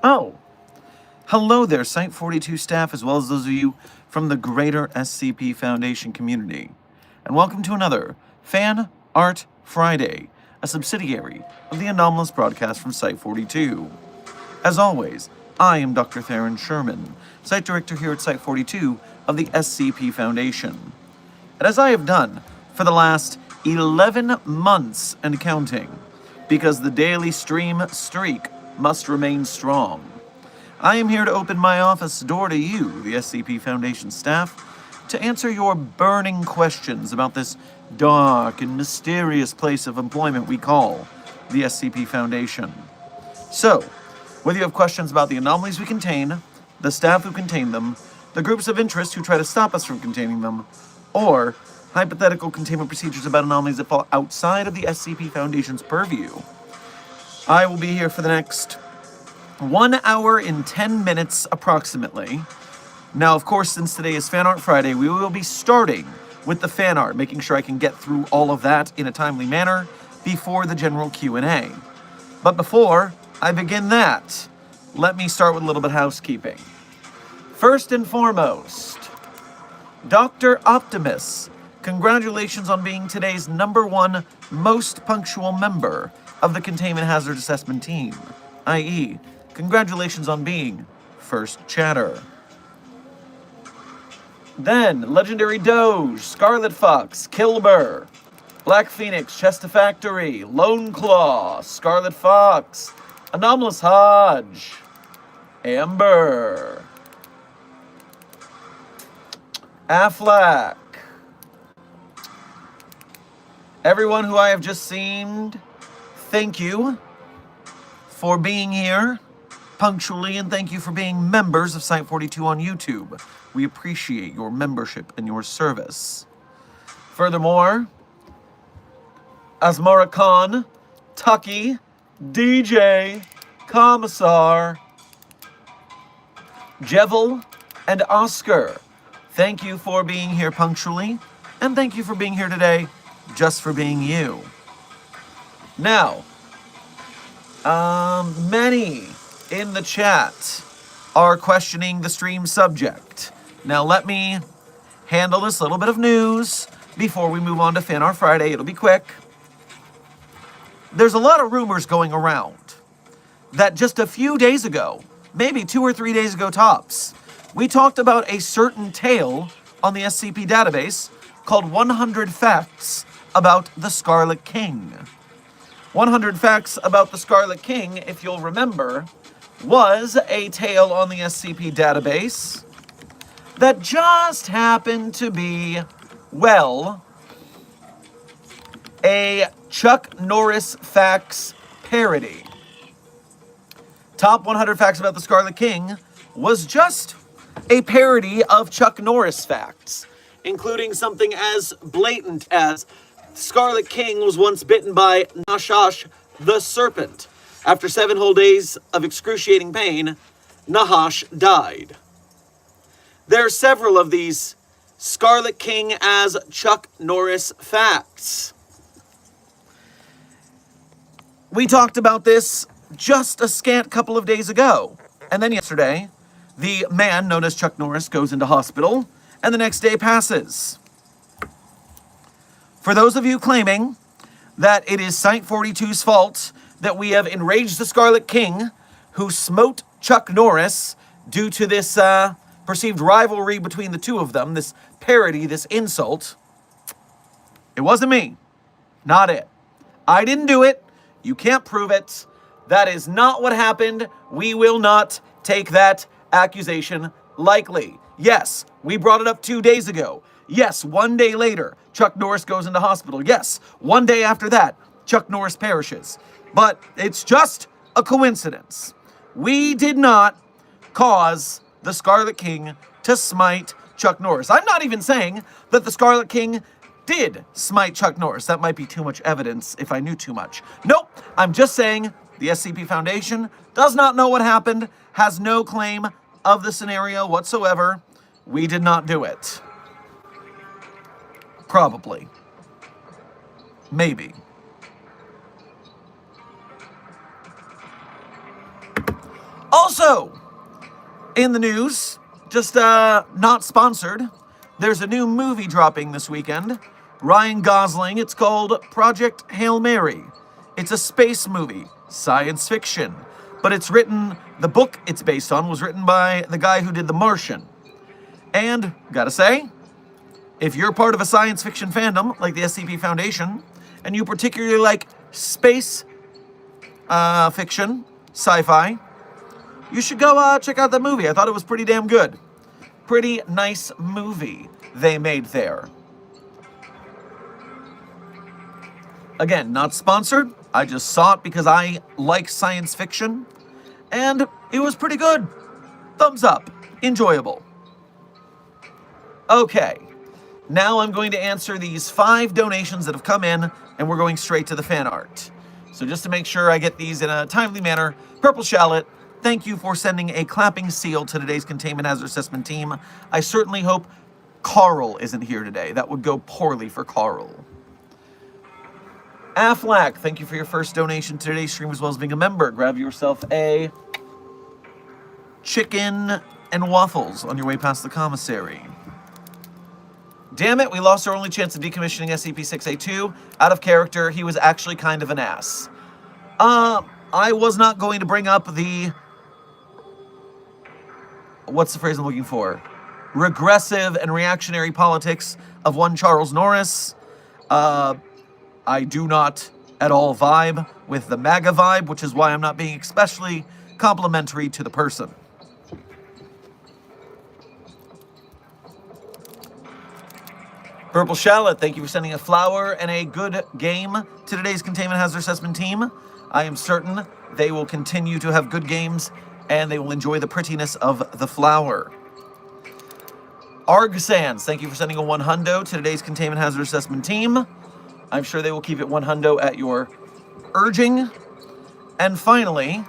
Oh, hello there, Site 42 staff, as well as those of you from the greater SCP Foundation community. And welcome to another Fan Art Friday, a subsidiary of the anomalous broadcast from Site 42. As always, I am Dr. Theron Sherman, Site Director here at Site 42 of the SCP Foundation. And as I have done for the last 11 months and counting, because the daily stream streak must remain strong, I am here to open my office door to you, the SCP Foundation staff, to answer your burning questions about this dark and mysterious place of employment we call the SCP Foundation. So, whether you have questions about the anomalies we contain, the staff who contain them, the groups of interest who try to stop us from containing them, or hypothetical containment procedures about anomalies that fall outside of the SCP Foundation's purview, I will be here for the next 1 hour and 10 minutes approximately. Now, of course, since today is Fan Art Friday, we will be starting with the fan art, making sure I can get through all of that in a timely manner before the general Q&A. But before I begin that, let me start with a little bit of housekeeping. First and foremost, Dr. Optimus, congratulations on being today's #1 most punctual member of the Containment Hazard Assessment Team, i.e., congratulations on being first chatter. Then, Legendary Doge, Scarlet Fox, Kilbur, Black Phoenix, Chestafactory, Lone Claw, Scarlet Fox, Anomalous Hodge, Amber, Affleck, everyone who I have just seen, thank you for being here punctually, and thank you for being members of Site 42 on YouTube. We appreciate your membership and your service. Furthermore, Asmara Khan, Tucky, DJ, Commissar, Jevil, and Oscar, thank you for being here punctually, and thank you for being here today just for being you. Now, many in the chat are questioning the stream subject. Now let me handle this little bit of news before we move on to Fan Art Friday. It'll be quick. There's a lot of rumors going around that just a few days ago, maybe 2 or 3 days ago tops, we talked about a certain tale on the SCP database called 100 Facts About the Scarlet King. 100 Facts About the Scarlet King, if you'll remember, was a tale on the SCP database that just happened to be, well, a Chuck Norris Facts parody. Top 100 Facts About the Scarlet King was just a parody of Chuck Norris facts, including something as blatant as Scarlet King was once bitten by Nahash the Serpent. After 7 whole days of excruciating pain, Nahash died. There are several of these Scarlet King as Chuck Norris facts. We talked about this just a scant couple of days ago. And then yesterday, the man known as Chuck Norris goes into hospital and the next day passes. For those of you claiming that it is Site 42's fault that we have enraged the Scarlet King, who smote Chuck Norris due to this perceived rivalry between the two of them, this parody, this insult, it wasn't me. Not it. I didn't do it. You can't prove it. That is not what happened. We will not take that accusation lightly. Yes, we brought it up 2 days ago. Yes, 1 day later, Chuck Norris goes into hospital. Yes, 1 day after that, Chuck Norris perishes. But it's just a coincidence. We did not cause the Scarlet King to smite Chuck Norris. I'm not even saying that the Scarlet King did smite Chuck Norris. That might be too much evidence if I knew too much. Nope, I'm just saying the SCP Foundation does not know what happened, has no claim of the scenario whatsoever. We did not do it. Probably. Maybe. Also, in the news, just not sponsored, there's a new movie dropping this weekend. Ryan Gosling, it's called Project Hail Mary. It's a space movie, science fiction. But it's written, the book it's based on was written by the guy who did The Martian. And, gotta say, if you're part of a science fiction fandom, like the SCP Foundation, and you particularly like space fiction, sci-fi, you should go check out the movie. I thought it was pretty damn good. Pretty nice movie they made there. Again, not sponsored. I just saw it because I like science fiction. And it was pretty good. Thumbs up. Enjoyable. Okay. Now I'm going to answer these 5 donations that have come in, and we're going straight to the fan art. So just to make sure I get these in a timely manner, Purple Shallot, thank you for sending a clapping seal to today's Containment Hazard Assessment team. I certainly hope Carl isn't here today. That would go poorly for Carl. Aflac, thank you for your first donation to today's stream as well as being a member. Grab yourself a chicken and waffles on your way past the commissary. Damn it, we lost our only chance of decommissioning SCP-682. Out of character, he was actually kind of an ass. I was not going to bring up the... What's the phrase I'm looking for? Regressive and reactionary politics of one Charles Norris. I do not at all vibe with the MAGA vibe, which is why I'm not being especially complimentary to the person. Purple Shallot, thank you for sending a flower and a good game to today's Containment Hazard Assessment team. I am certain they will continue to have good games and they will enjoy the prettiness of the flower. Arg Sands, thank you for sending a 100 to today's Containment Hazard Assessment team. I'm sure they will keep it 100 at your urging. And finally,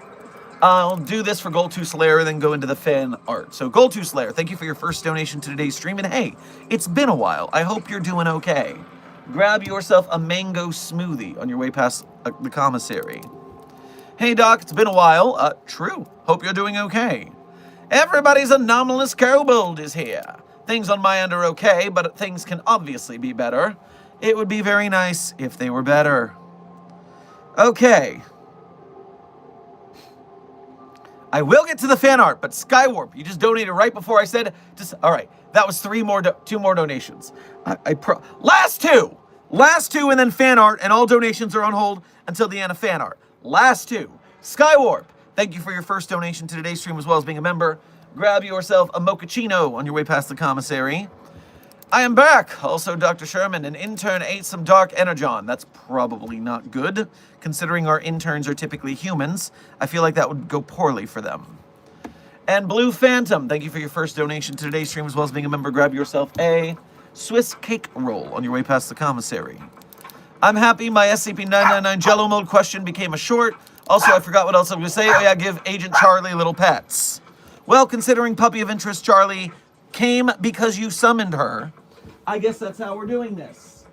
I'll do this for Gold 2 Slayer and then go into the fan art. So Gold 2 Slayer, thank you for your first donation to today's stream. And hey, it's been a while. I hope you're doing okay. Grab yourself a mango smoothie on your way past the commissary. Hey Doc, it's been a while. True. Hope you're doing okay. Everybody's anomalous kobold is here. Things on my end are okay, but things can obviously be better. It would be very nice if they were better. Okay. I will get to the fan art, but Skywarp, you just donated right before I said, all right, that was 2 more donations. Last two, and then fan art, and all donations are on hold until the end of fan art. Last 2. Skywarp, thank you for your first donation to today's stream as well as being a member. Grab yourself a mochaccino on your way past the commissary. I am back. Also, Dr. Sherman, an intern ate some dark energon. That's probably not good, considering our interns are typically humans. I feel like that would go poorly for them. And Blue Phantom, thank you for your first donation to today's stream as well as being a member. Grab yourself a Swiss cake roll on your way past the commissary. I'm happy my SCP-999 Jello mode question became a short. Also, I forgot what else I was going to say. Oh yeah, give Agent Charlie little pets. Well, considering Puppy of Interest Charlie came because you summoned her, I guess that's how we're doing this.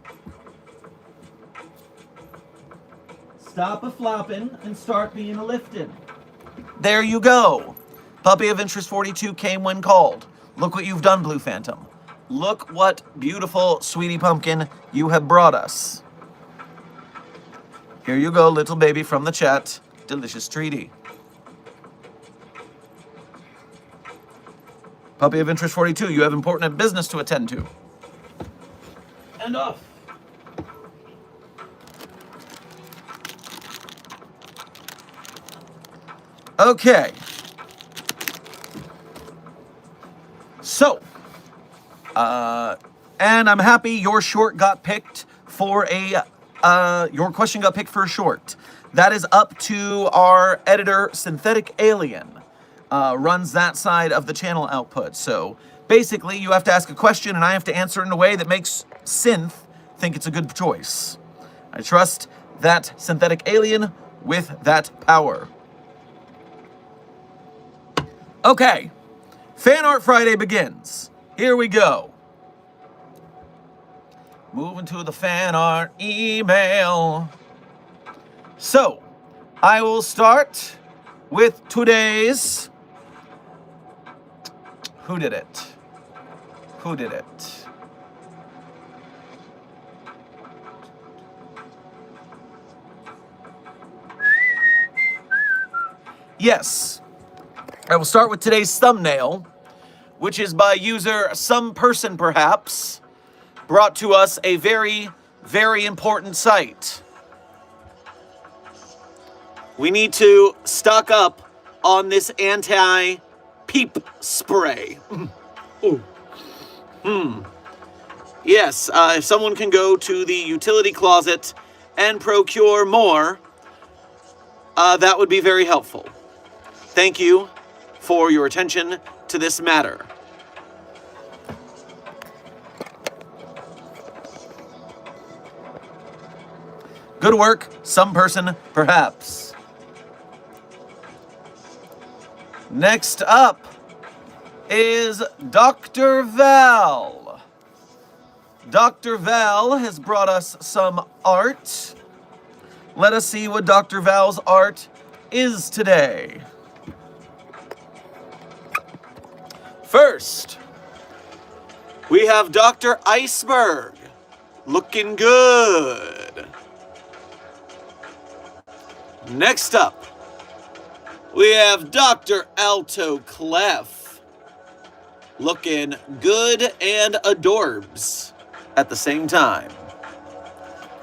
Stop a-flopping and start being a-lifting. There you go. Puppy of Interest 42 came when called. Look what you've done, Blue Phantom. look what beautiful Sweetie Pumpkin you have brought us. Here you go, little baby from the chat. Delicious treaty. Puppy of Interest 42, you have important business to attend to. And off. Okay. So, and I'm happy your short got picked for your question got picked for a short. That is up to our editor, Synthetic Alien. Runs that side of the channel output. So basically, you have to ask a question and I have to answer it in a way that makes Synth think it's a good choice. I trust that Synthetic Alien with that power. Okay, Fan Art Friday begins. Here we go. Moving to the fan art email. So, I will start with today's... Who did it? Who did it? Yes. I will start with today's thumbnail, which is by user Some Person Perhaps, brought to us a very, very important site. We need to stock up on this anti-peep spray. Yes, if someone can go to the utility closet and procure more, that would be very helpful. Thank you for your attention to this matter. Good work, Some Person Perhaps. Next up is Dr. Val. Dr. Val has brought us some art. Let us see what Dr. Val's art is today. First, we have Dr. Iceberg, looking good. Next up, we have Dr. Alto Clef, looking good and adorbs at the same time.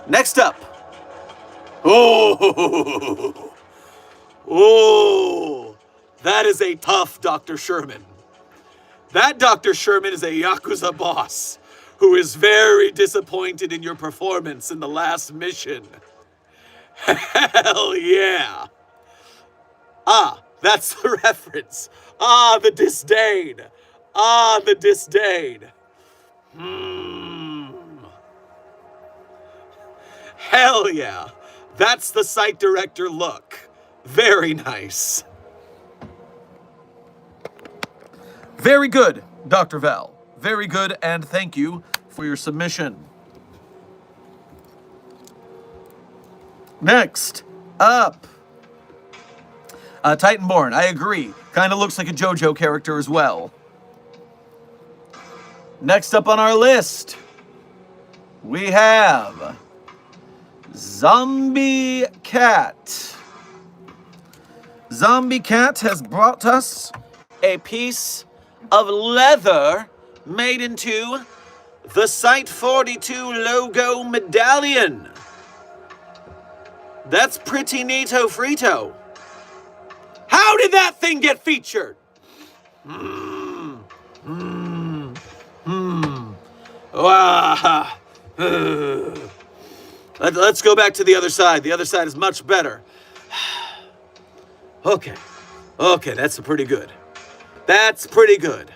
Next up, oh, that is a tough Dr. Sherman. That Dr. Sherman is a Yakuza boss who is very disappointed in your performance in the last mission. Hell yeah. Ah, that's the reference. Ah, the disdain. Ah, the disdain. Hell yeah. That's the site director look. Very nice. Very good, Dr. Val. Very good, and thank you for your submission. Next up, Titanborn. I agree. Kind of looks like a JoJo character as well. Next up on our list, we have Zombie Cat. Zombie Cat has brought us a piece of leather made into the Site 42 logo medallion. That's pretty neato frito. How did that thing get featured? Let's go back to the other side. The other side is much better. Okay, that's pretty good. That's pretty good.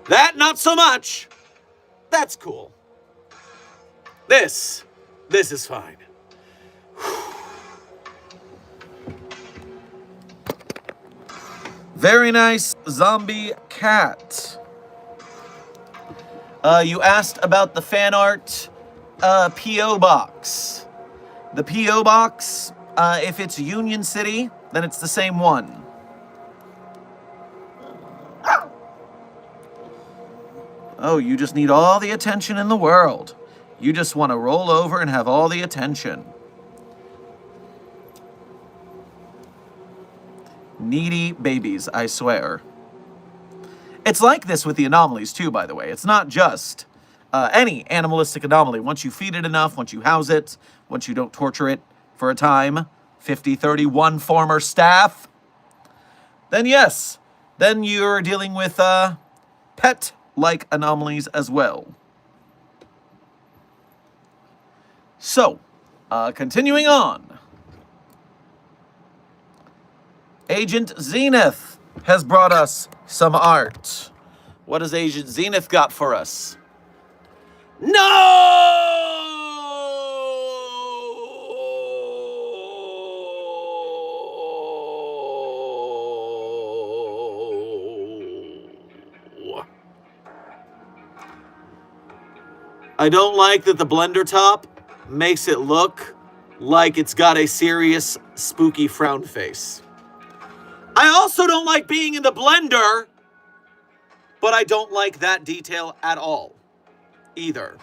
That, not so much. That's cool. This is fine. Very nice, Zombie Cat. You asked about the fan art P.O. box. The P.O. box, if it's Union City, then it's the same one. Oh, you just need all the attention in the world. You just want to roll over and have all the attention. Needy babies, I swear. It's like this with the anomalies too, by the way. It's not just any animalistic anomaly. Once you feed it enough, once you house it, once you don't torture it for a time, 50-31 former staff, then yes, then you're dealing with pet-like anomalies as well. So, continuing on. Agent Zenith has brought us some art. What has Agent Zenith got for us? No! I don't like that the blender top makes it look like it's got a serious, spooky frown face. I also don't like being in the blender, but I don't like that detail at all, either.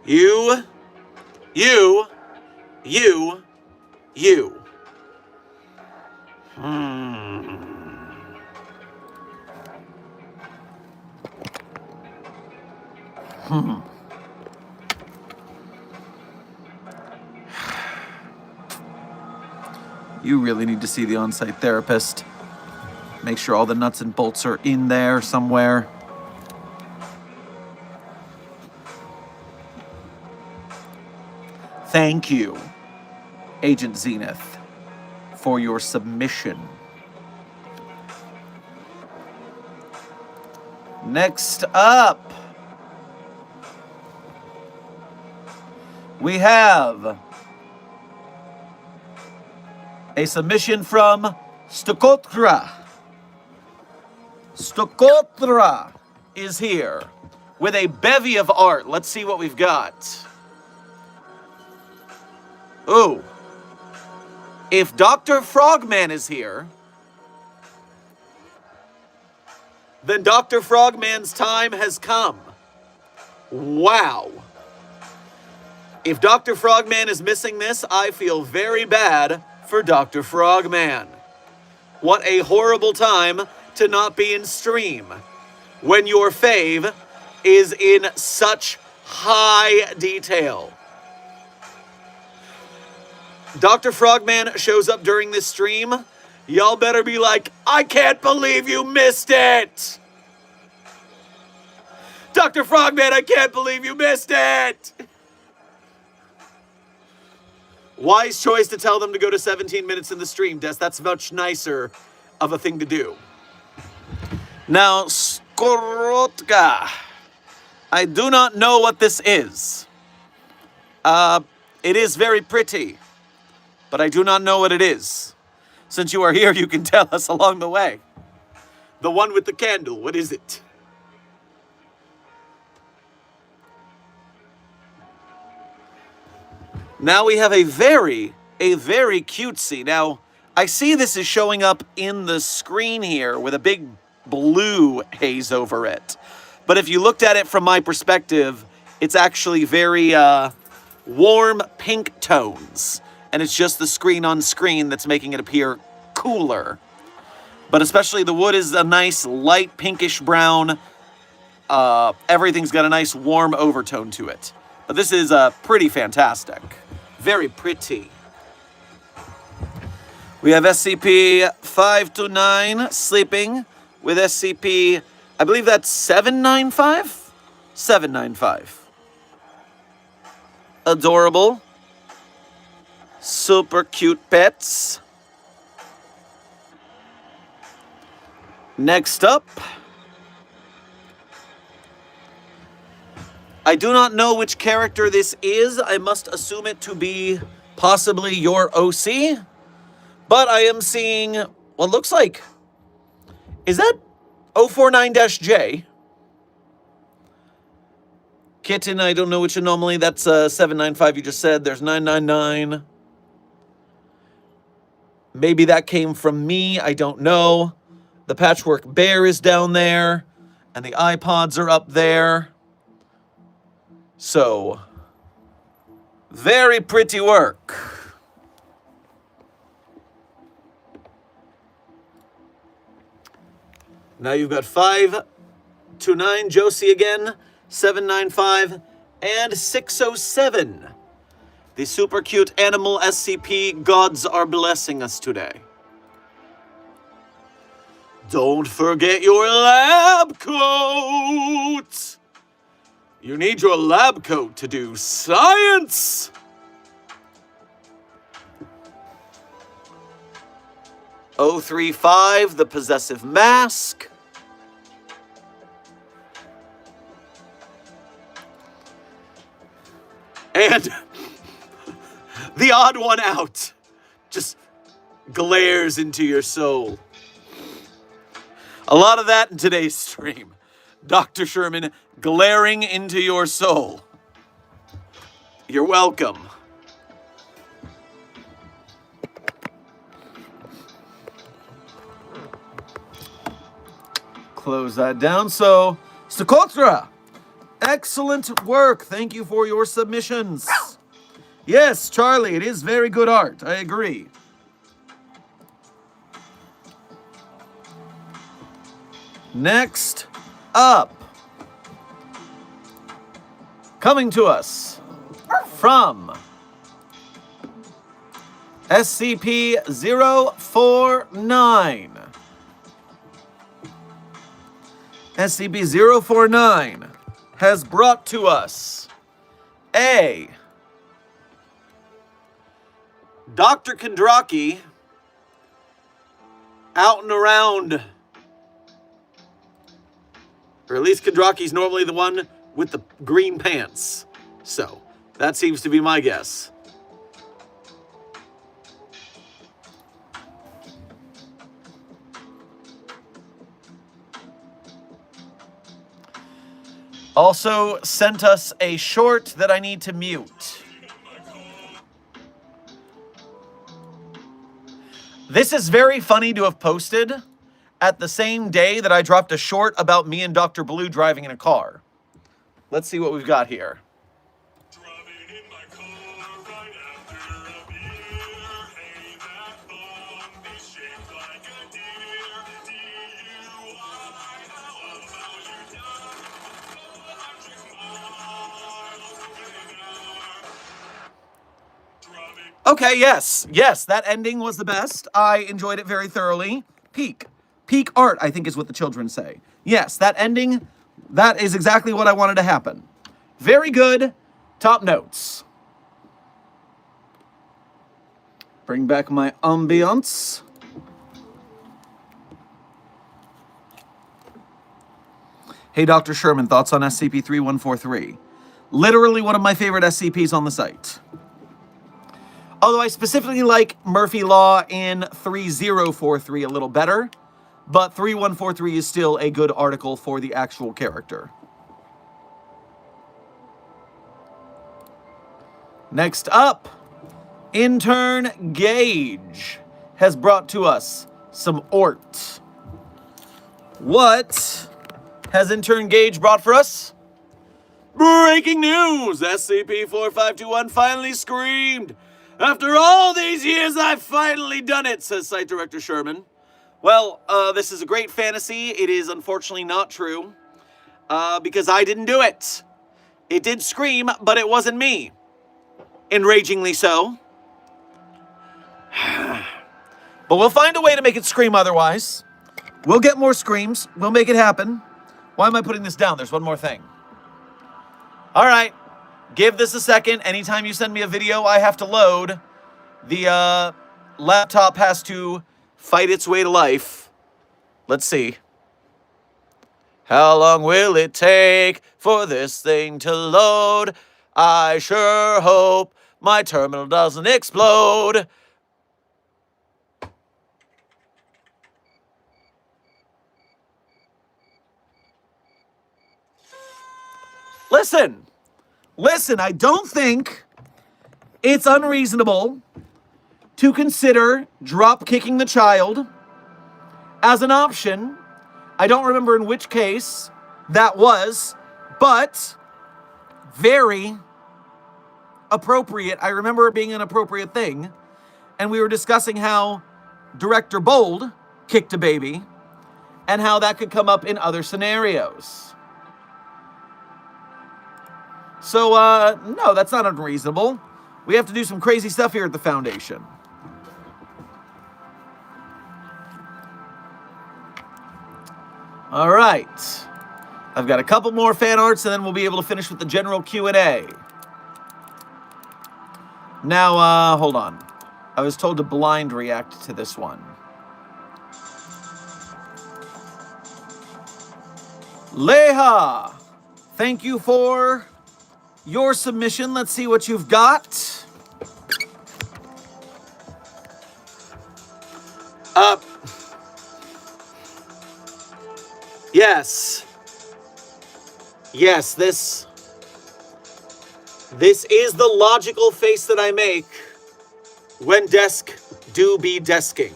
You. You really need to see the on-site therapist. Make sure all the nuts and bolts are in there somewhere. Thank you, Agent Zenith, for your submission. Next up, we have a submission from Stokotra. Stokotra is here with a bevy of art. Let's see what we've got. Ooh. If Dr. Frogman is here, then Dr. Frogman's time has come. Wow. If Dr. Frogman is missing this, I feel very bad for Dr. Frogman. What a horrible time to not be in stream when your fave is in such high detail. Dr. Frogman shows up during this stream. Y'all better be like, I can't believe you missed it! Dr. Frogman, I can't believe you missed it! Wise choice to tell them to go to 17 minutes in the stream, Des. That's much nicer of a thing to do. Now, Skorotka. I do not know what this is. It is very pretty, but I do not know what it is. Since you are here, you can tell us along the way. The one with the candle, what is it? Now we have a very cutesy. Now, I see this is showing up in the screen here with a big blue haze over it. But if you looked at it from my perspective, it's actually very warm pink tones. And it's just the screen on screen that's making it appear cooler. But especially the wood is a nice light pinkish brown. Everything's got a nice warm overtone to it. But this is pretty fantastic. Very pretty. We have SCP-529 sleeping with SCP, I believe that's 795? 795. Adorable. Super cute pets. Next up, I do not know which character this is. I must assume it to be possibly your OC. But I am seeing what looks like, is that 049-J? Kitten, I don't know which anomaly. That's 795 you just said. There's 999. Maybe that came from me. I don't know. The Patchwork Bear is down there. And the iPods are up there. So, very pretty work. Now you've got 529, Josie again, 795, and 607. The super cute animal SCP gods are blessing us today. Don't forget your lab coat! You need your lab coat to do science! O35, the possessive mask. And the odd one out just glares into your soul. A lot of that in today's stream. Dr. Sherman glaring into your soul. You're welcome. Close that down. So, Sokotra, excellent work. Thank you for your submissions. Yes, Charlie, it is very good art. I agree. Next up, coming to us from SCP-049. SCP-049 has brought to us a Dr. Kondraki out and around. Or at least Kondraki's normally the one with the green pants. So, that seems to be my guess. Also sent us a short that I need to mute. This is very funny to have posted at the same day that I dropped a short about me and Dr. Blue driving in a car. Let's see what we've got here. Okay, yes, that ending was the best. I enjoyed it very thoroughly. Peak art, I think is what the children say. Yes, that ending, that is exactly what I wanted to happen. Very good. Top notes. Bring back my ambiance. Hey, Dr. Sherman, thoughts on SCP-3143? Literally one of my favorite SCPs on the site. Although I specifically like Murphy Law in 3043 a little better, but 3143 is still a good article for the actual character. Next up, Intern Gage has brought to us some ort. What has Intern Gage brought for us? Breaking news! SCP-4521 finally screamed! After all these years, I've finally done it, says Site Director Sherman. Well, this is a great fantasy. It is unfortunately not true, because I didn't do it. It did scream, but it wasn't me. Enragingly so. But we'll find a way to make it scream otherwise. We'll get more screams. We'll make it happen. Why am I putting this down? There's one more thing. All right. Give this a second. Anytime you send me a video I have to load, the laptop has to fight its way to life. Let's see. How long will it take for this thing to load? I sure hope my terminal doesn't explode. Listen, I don't think it's unreasonable to consider drop kicking the child as an option. I don't remember in which case, that was, but very appropriate. I remember it being an appropriate thing. And we were discussing how Director Bold kicked a baby and how that could come up in other scenarios. So, no, that's not unreasonable. We have to do some crazy stuff here at the Foundation. All right. I've got a couple more fan arts, and then we'll be able to finish with the general Q&A. Now, hold on. I was told to blind react to this one. Leha, thank you for your submission. Let's see what you've got. Yes. Yes, this is the logical face that I make when desk do be desking.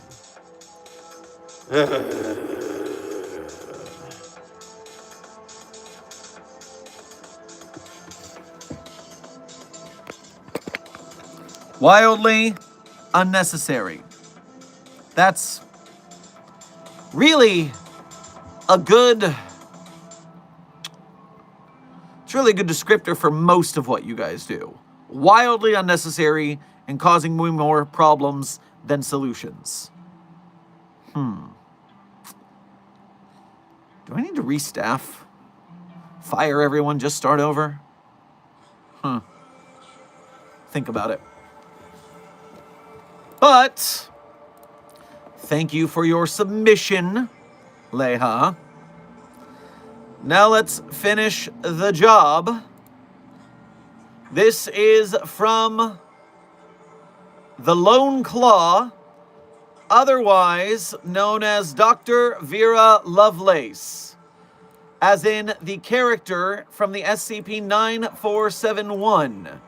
Wildly unnecessary. That's really a good... It's really a good descriptor for most of what you guys do. Wildly unnecessary and causing way more problems than solutions. Do I need to restaff? Fire everyone, just start over? Think about it. But, thank you for your submission, Leha. Now let's finish the job. This is from the Lone Claw, otherwise known as Dr. Vera Lovelace, as in the character from the SCP-9471.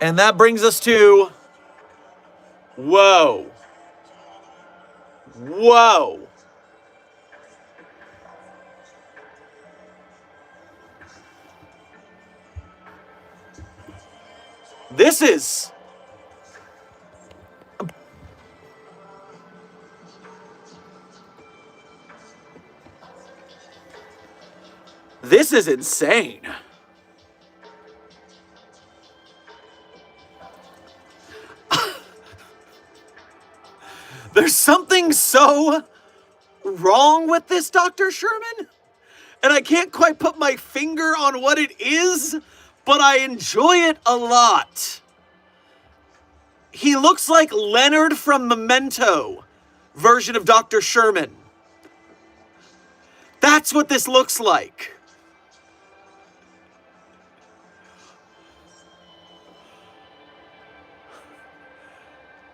And that brings us to... Whoa. Whoa. This is... This is insane. There's something so wrong with this, Dr. Sherman, and I can't quite put my finger on what it is, but I enjoy it a lot. He looks like Leonard from Memento version of Dr. Sherman. That's what this looks like.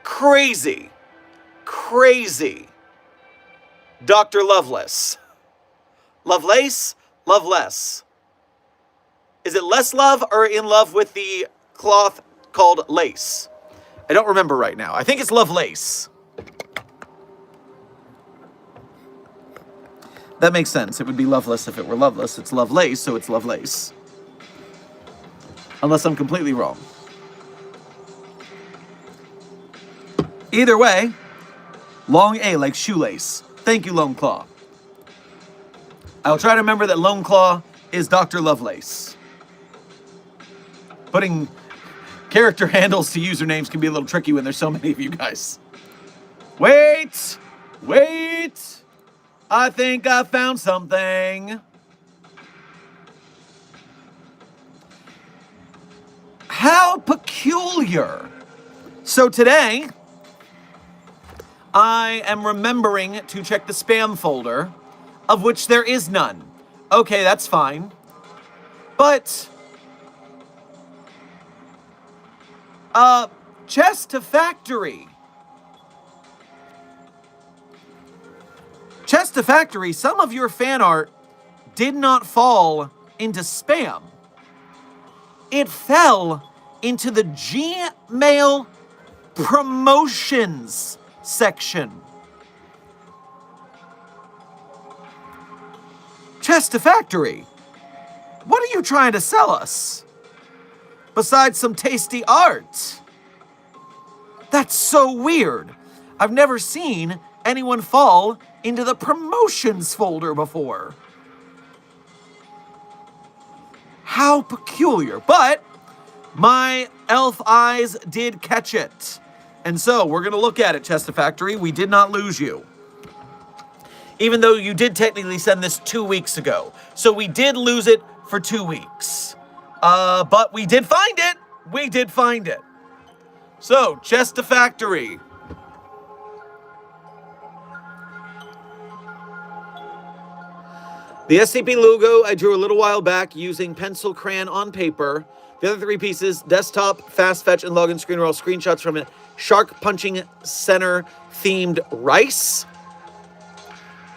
Crazy. Crazy. Dr. Loveless. Lovelace? Loveless. Is it less love or in love with the cloth called lace? I don't remember right now. I think it's Lovelace. That makes sense. It would be loveless if it were loveless. It's Lovelace, so it's Lovelace. Unless I'm completely wrong. Either way, long A like shoelace. Thank you, Lone Claw. I'll try to remember that Lone Claw is Dr. Lovelace. Putting character handles to usernames can be a little tricky when there's so many of you guys. Wait! Wait! I think I found something. How peculiar. So today, I am remembering to check the spam folder, of which there is none. Okay, that's fine. But, chest to factory. Chest to factory, some of your fan art did not fall into spam. It fell into the Gmail promotions section. Chester Factory, what are you trying to sell us? Besides some tasty art. That's so weird. I've never seen anyone fall into the promotions folder before. How peculiar. But my elf eyes did catch it. And so we're going to look at it, Chester Factory. We did not lose you. Even though you did technically send this 2 weeks ago. So we did lose it for 2 weeks. But we did find it. We did find it. So, Chester Factory. The SCP logo I drew a little while back using pencil crayon on paper. The other 3 pieces, desktop, fast fetch, and login screen, are all screenshots from a shark punching center themed rice.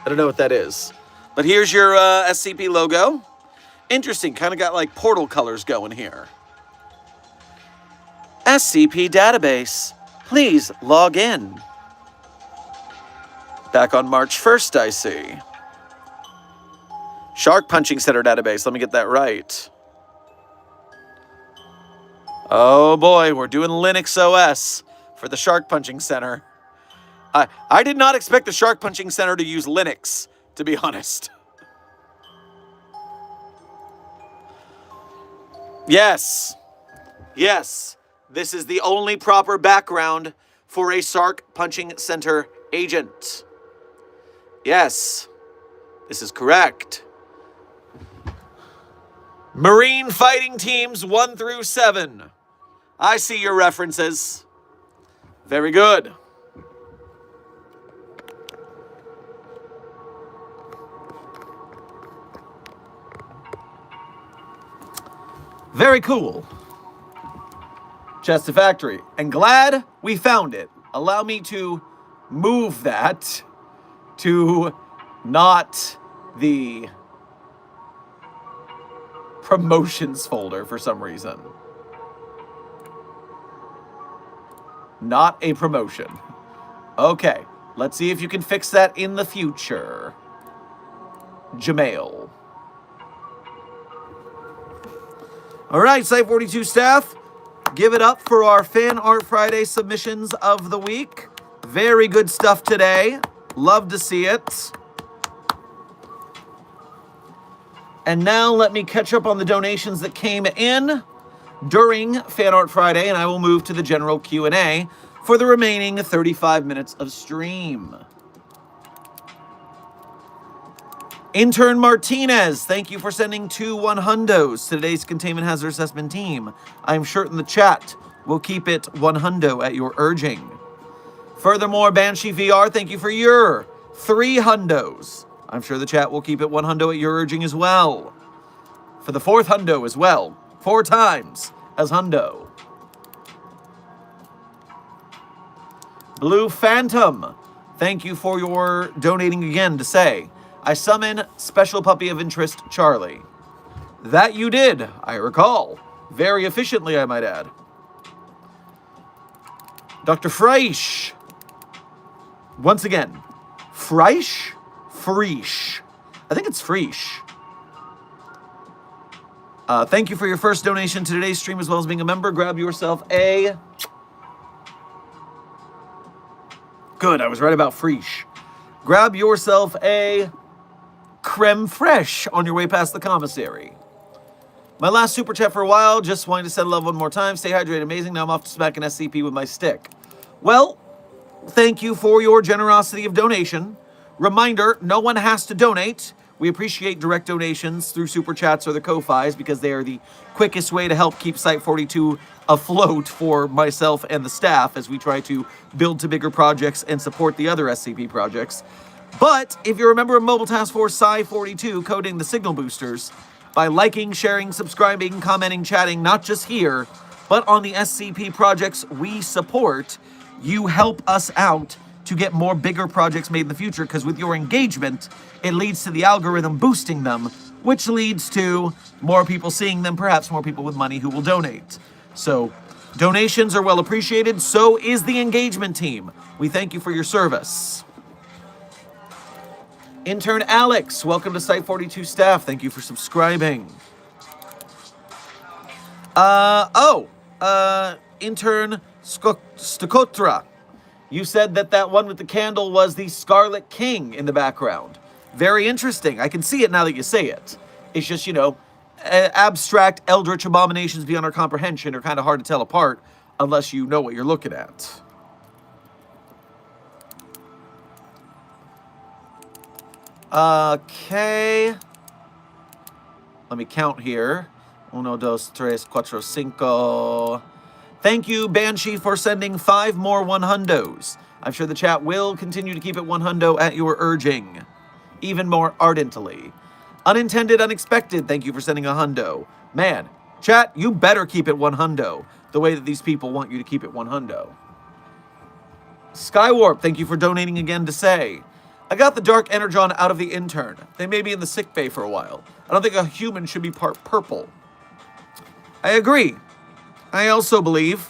I don't know what that is. But here's your SCP logo. Interesting, kind of got like portal colors going here. SCP database. Please log in. Back on March 1st, I see. Shark Punching Center database. Let me get that right. Oh boy, we're doing Linux OS for the Shark Punching Center. I did not expect the Shark Punching Center to use Linux, to be honest. Yes. Yes. This is the only proper background for a Shark Punching Center agent. Yes. This is correct. Marine Fighting Teams 1 through 7. I see your references. Very good. Very cool. Chester Factory. And glad we found it. Allow me to move that to not the promotions folder for some reason. Not a promotion. Okay, let's see if you can fix that in the future. Jamail. All right, Site 42 staff, give it up for our Fan Art Friday submissions of the week. Very good stuff today. Love to see it. And now let me catch up on the donations that came in during Fan Art Friday, and I will move to the general Q&A for the remaining 35 minutes of stream. Intern Martinez, thank you for sending 2 100s to today's Containment Hazard Assessment team. I'm sure in the chat we'll keep it 100 at your urging. Furthermore, Banshee VR, thank you for your 3 hundos. I'm sure the chat will keep it 100 at your urging as well. For the 4th hundo as well. 4 times as hundo. Blue Phantom, thank you for your donating again to say, I summon Special Puppy of Interest Charlie. That you did, I recall. Very efficiently, I might add. Dr. Freisch. Once again, Freisch? Freisch. I think it's Freisch. Thank you for your first donation to today's stream as well as being a member. Grab yourself a... Good, I was right about Freisch. Grab yourself a creme fraiche on your way past the commissary. My last super chat for a while, just wanting to send love one more time. Stay hydrated, amazing. Now I'm off to smack an SCP with my stick. Well, thank you for your generosity of donation. Reminder, no one has to donate. We appreciate direct donations through super chats or the Ko-Fis because they are the quickest way to help keep Site 42 afloat for myself and the staff as we try to build to bigger projects and support the other SCP projects. But if you're a member of Mobile Task Force Psi 42 coding the signal boosters, by liking, sharing, subscribing, commenting, chatting, not just here, but on the SCP projects we support, you help us out to get more bigger projects made in the future, because with your engagement, it leads to the algorithm boosting them, which leads to more people seeing them, perhaps more people with money who will donate. So, donations are well appreciated, so is the engagement team. We thank you for your service. Intern Alex, welcome to Site 42 staff. Thank you for subscribing. Intern Stokotra. You said that one with the candle was the Scarlet King in the background. Very interesting. I can see it now that you say it. It's just, abstract eldritch abominations beyond our comprehension are kind of hard to tell apart unless you know what you're looking at. Okay. Let me count here. 1, 2, 3, 4, 5. Thank you, Banshee, for sending 5 more 100s. I'm sure the chat will continue to keep it 100 at your urging, even more ardently. Unintended, unexpected, thank you for sending a hundo. Man, chat, you better keep it 100 the way that these people want you to keep it 100. Skywarp, thank you for donating again to say, I got the Dark Energon out of the intern. They may be in the sickbay for a while. I don't think a human should be part purple. I agree. I also believe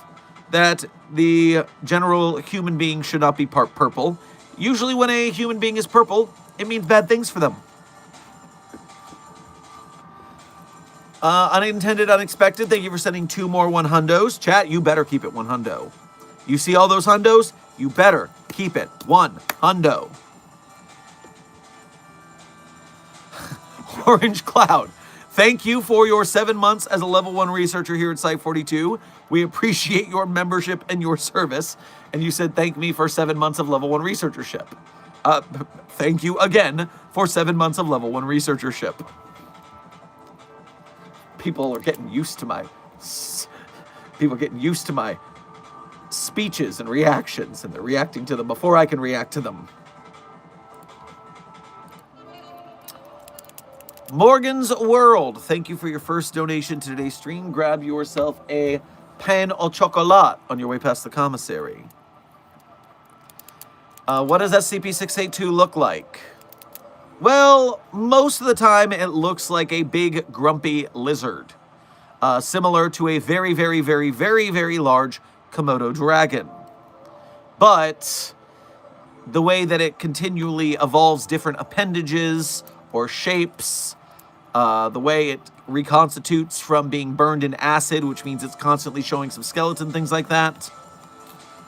that the general human being should not be part purple. Usually when a human being is purple, it means bad things for them. Unintended, unexpected, thank you for sending 2 more 100s. Chat, you better keep it 100. You see all those hundos? You better keep it 100. Orange Cloud, thank you for your 7 months as a level 1 researcher here at Site 42. We appreciate your membership and your service. And you said thank me for 7 months of level 1 researchership. Thank you again for 7 months of level 1 researchership. People are getting used to my speeches and reactions, and they're reacting to them before I can react to them. Morgan's World, thank you for your first donation to today's stream. Grab yourself a pain au chocolat on your way past the commissary. What does SCP-682 look like? Well, most of the time it looks like a big grumpy lizard, similar to a very, very, very, very, very large Komodo dragon. But the way that it continually evolves different appendages or shapes, the way it reconstitutes from being burned in acid, which means it's constantly showing some skeleton, things like that.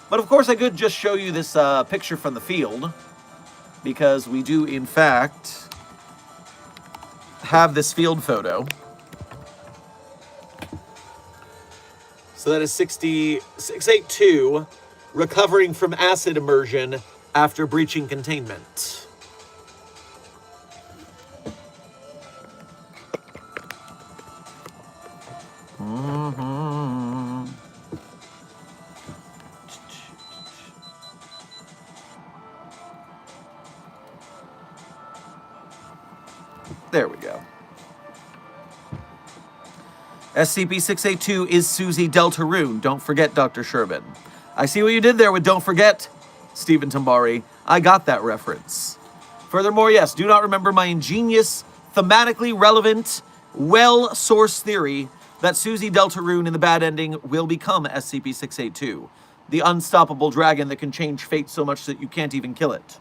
But of course I could just show you this picture from the field, because we do in fact have this field photo. So that is 682 recovering from acid immersion after breaching containment. There we go. SCP-682 is Susie Deltarune. Don't forget, Dr. Sherman. I see what you did there with don't forget, Stephen Tambari. I got that reference. Furthermore, yes, do not remember my ingenious, thematically relevant, well-sourced theory that Susie Deltarune in the bad ending will become SCP-682, the unstoppable dragon that can change fate so much that you can't even kill it.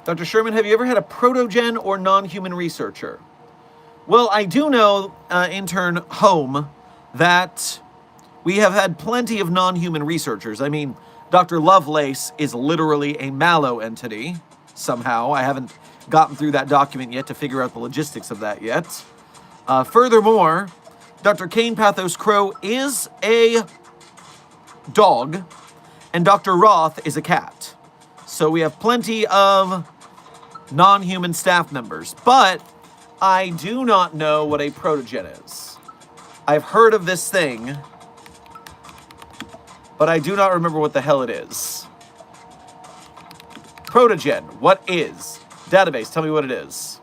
Dr. Sherman, have you ever had a protogen or non-human researcher? Well, I do know, intern Home, that we have had plenty of non-human researchers. I mean, Dr. Lovelace is literally a mallow entity, somehow. I haven't gotten through that document yet to figure out the logistics of that yet. Furthermore, Dr. Kane Pathos Crow is a dog, and Dr. Roth is a cat. So we have plenty of non-human staff members, but I do not know what a protogen is. I've heard of this thing, but I do not remember what the hell it is. Protogen, what is? Database, tell me what it is.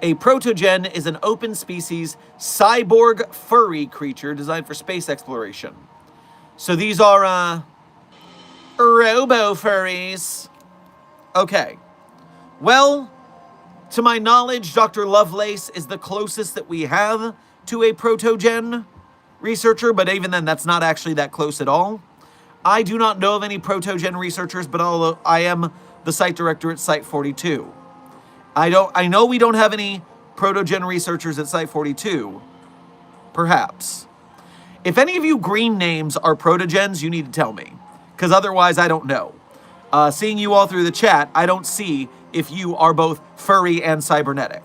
A protogen is an open species cyborg furry creature designed for space exploration. So these are, robo-furries. Okay. Well, To my knowledge, Dr. Lovelace is the closest that we have to a protogen researcher, but even then, that's not actually that close at all. I do not know of any protogen researchers, but although I am the site director at Site 42. I know we don't have any protogen researchers at Site 42. Perhaps. If any of you green names are protogens, you need to tell me, because otherwise I don't know. Seeing you all through the chat, I don't see if you are both furry and cybernetic.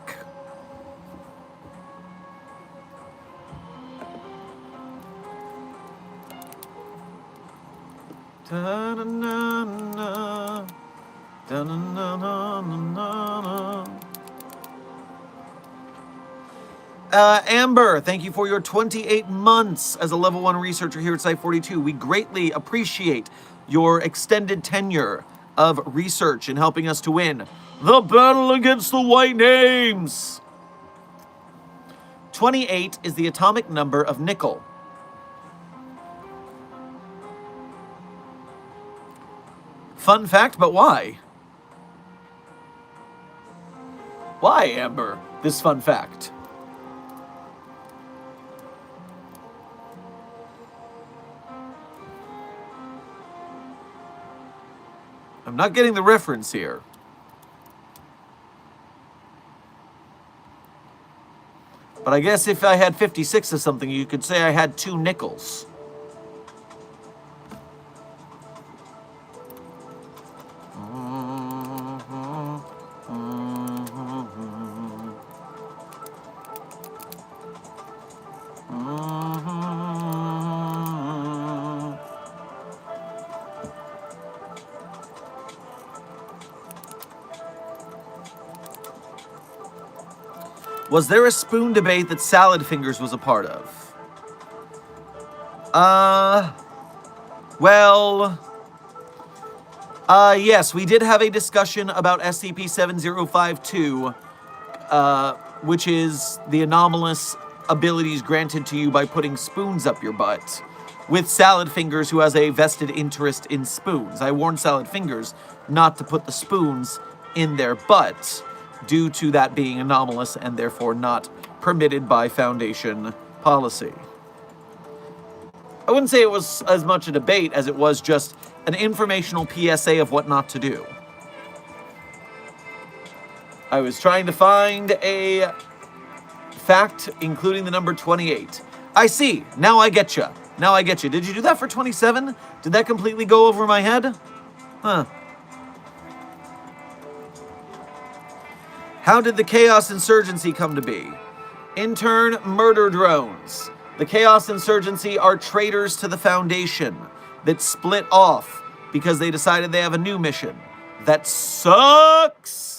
Amber, thank you for your 28 months as a level 1 researcher here at Site 42. We greatly appreciate your extended tenure of research in helping us to win the battle against the white names. 28 is the atomic number of nickel. Fun fact, but why? Why, Amber, this fun fact? I'm not getting the reference here. But I guess if I had 56 of something, you could say I had 2 nickels. Was there a spoon debate that Salad Fingers was a part of? Yes, we did have a discussion about SCP-7052, which is the anomalous abilities granted to you by putting spoons up your butt, with Salad Fingers, who has a vested interest in spoons. I warned Salad Fingers not to put the spoons in their butt, due to that being anomalous and therefore not permitted by Foundation policy. I wouldn't say it was as much a debate as it was just an informational PSA of what not to do. I was trying to find a fact including the number 28. I see. Now I get you. Now I get you. Did you do that for 27? Did that completely go over my head? Huh. How did the Chaos Insurgency come to be? Intern murder drones. The Chaos Insurgency are traitors to the Foundation that split off because they decided they have a new mission. That sucks!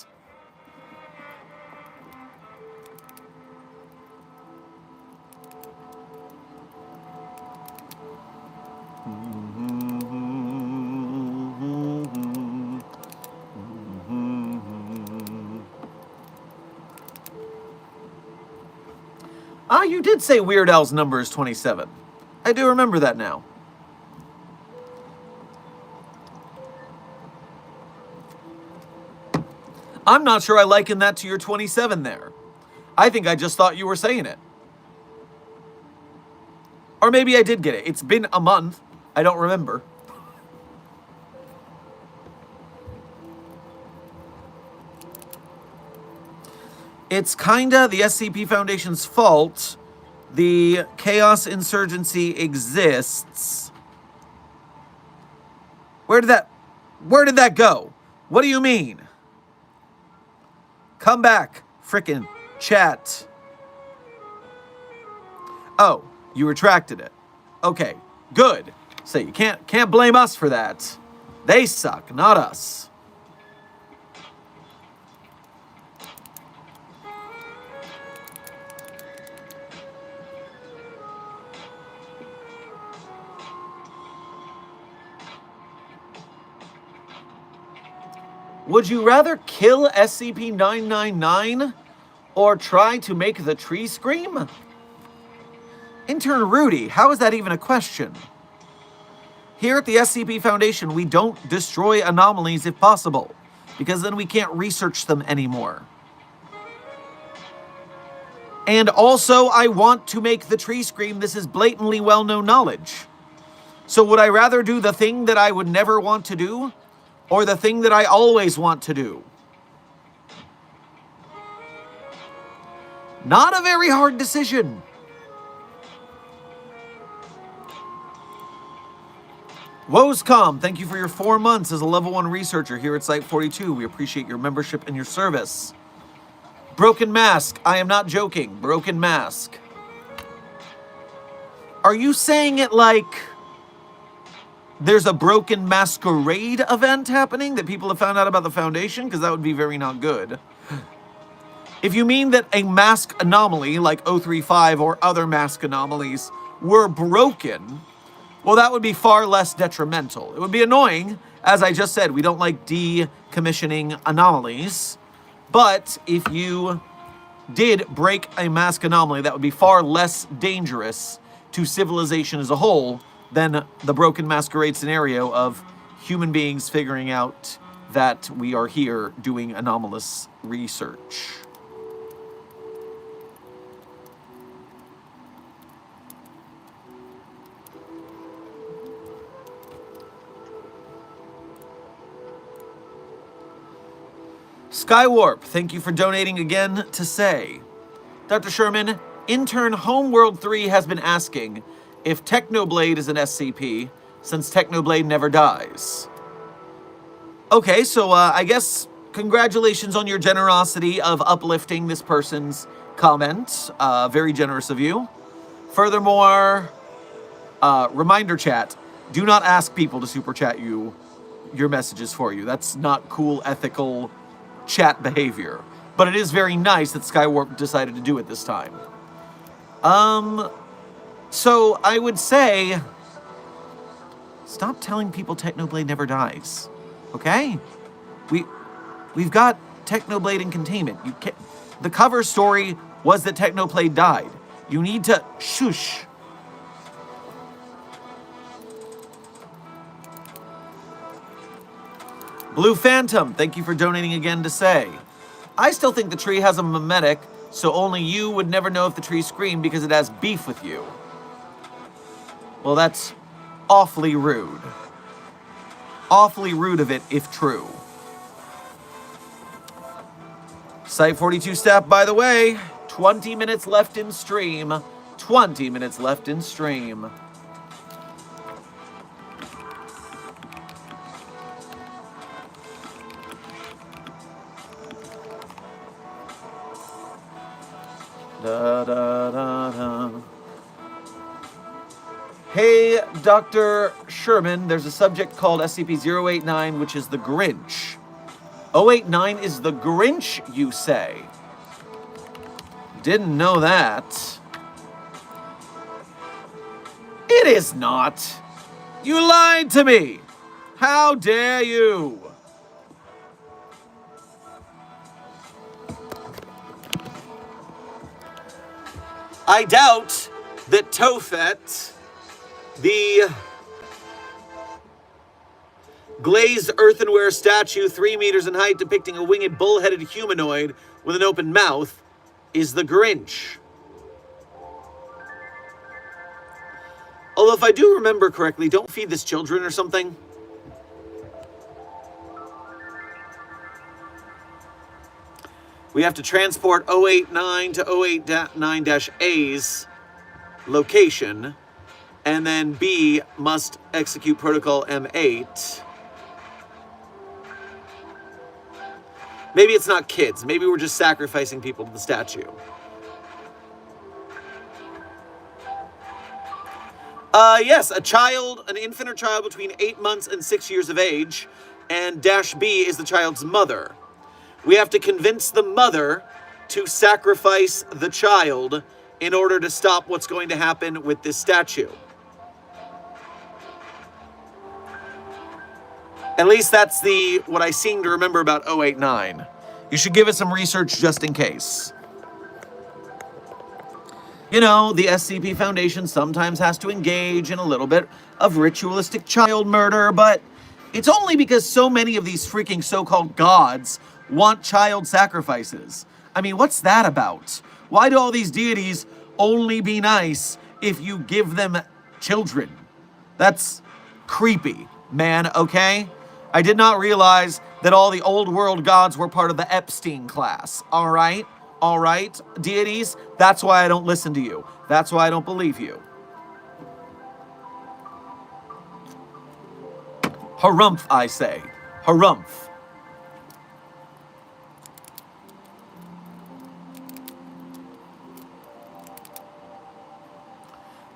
Ah, you did say Weird Al's number is 27. I do remember that now. I'm not sure I liken that to your 27 there. I think I just thought you were saying it. Or maybe I did get it. It's been a month. I don't remember. It's kinda the SCP Foundation's fault. The Chaos Insurgency exists. Where did that go? What do you mean? Come back, frickin' chat. Oh, you retracted it. Okay, good. So you can't blame us for that. They suck, not us. Would you rather kill SCP-999 or try to make the tree scream? Intern Rudy, how is that even a question? Here at the SCP Foundation, we don't destroy anomalies if possible, because then we can't research them anymore. And also, I want to make the tree scream. This is blatantly well-known knowledge. So would I rather do the thing that I would never want to do, or the thing that I always want to do? Not a very hard decision. Woescom, thank you for your 4 months as a level 1 researcher here at Site 42. We appreciate your membership and your service. Broken Mask, I am not joking. Broken Mask. Are you saying it like there's a Broken Masquerade event happening that people have found out about the Foundation? Because that would be very not good. If you mean that a mask anomaly like 035 or other mask anomalies were broken, well, that would be far less detrimental. It would be annoying. As I just said, we don't like decommissioning anomalies. But if you did break a mask anomaly, that would be far less dangerous to civilization as a whole than the Broken Masquerade scenario of human beings figuring out that we are here doing anomalous research. Skywarp, thank you for donating again to say, Dr. Sherman, intern Homeworld 3 has been asking if Technoblade is an SCP, since Technoblade never dies. Okay, so I guess congratulations on your generosity of uplifting this person's comment. Very generous of you. Furthermore, reminder chat, do not ask people to super chat you your messages for you. That's not cool, ethical chat behavior. But it is very nice that Skywarp decided to do it this time. So I would say, stop telling people Technoblade never dies. Okay? We've got Technoblade in containment. You can't, the cover story was that Technoblade died. You need to shush. Blue Phantom, thank you for donating again to say, I still think the tree has a mimetic, so only you would never know if the tree screamed because it has beef with you. Well, that's awfully rude. Awfully rude of it, if true. Site 42 staff, by the way, 20 minutes left in stream. 20 minutes left in stream. Da, da, da, da. Hey, Dr. Sherman, there's a subject called SCP-089, which is the Grinch. 089 is the Grinch, you say? Didn't know that. It is not. You lied to me. How dare you? I doubt that Tophet, the glazed earthenware statue 3 meters in height depicting a winged bull-headed humanoid with an open mouth, is the Grinch. Although if I do remember correctly, don't feed this children or something. We have to transport 089 to 089-A's location, and then B must execute protocol M8. Maybe it's not kids. Maybe we're just sacrificing people to the statue. Yes, a child, an infant or child between 8 months and 6 years of age, and -B is the child's mother. We have to convince the mother to sacrifice the child in order to stop what's going to happen with this statue. At least that's what I seem to remember about 089. You should give it some research just in case. You know, the SCP Foundation sometimes has to engage in a little bit of ritualistic child murder, but it's only because so many of these freaking so-called gods want child sacrifices. I mean, what's that about? Why do all these deities only be nice if you give them children? That's creepy, man, okay? I did not realize that all the old world gods were part of the Epstein class, all right? All right, deities? That's why I don't listen to you. That's why I don't believe you. Harumph, I say. Harumph.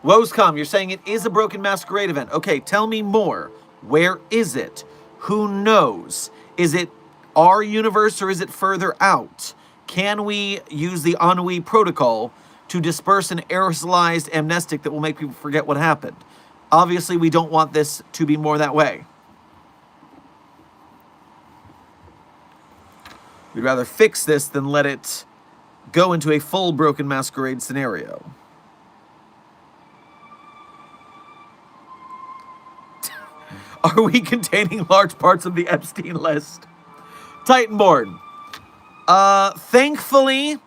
Woescom, you're saying it is a Broken Masquerade event. Okay, tell me more. Where is it? Who knows? Is it our universe or is it further out? Can we use the Ennui protocol to disperse an aerosolized amnestic that will make people forget what happened? Obviously, we don't want this to be more that way. We'd rather fix this than let it go into a full Broken Masquerade scenario. Are we containing large parts of the Epstein list? Titanborn. Thankfully,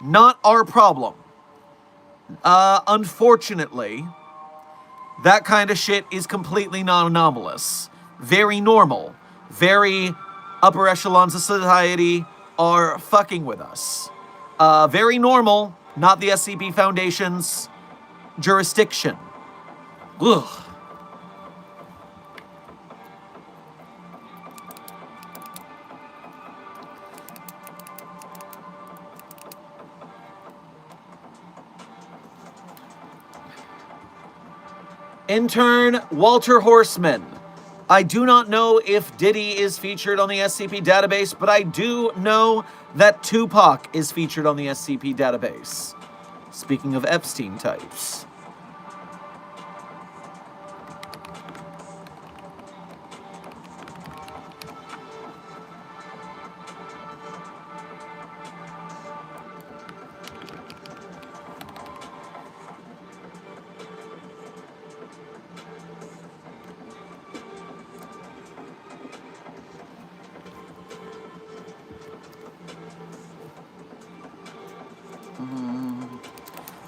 not our problem. Unfortunately, that kind of shit is completely non-anomalous. Very normal. Very upper echelons of society are fucking with us. Very normal, not the SCP Foundation's jurisdiction. Ugh. Intern Walter Horseman. I do not know if Diddy is featured on the SCP database, but I do know that Tupac is featured on the SCP database. Speaking of Epstein types.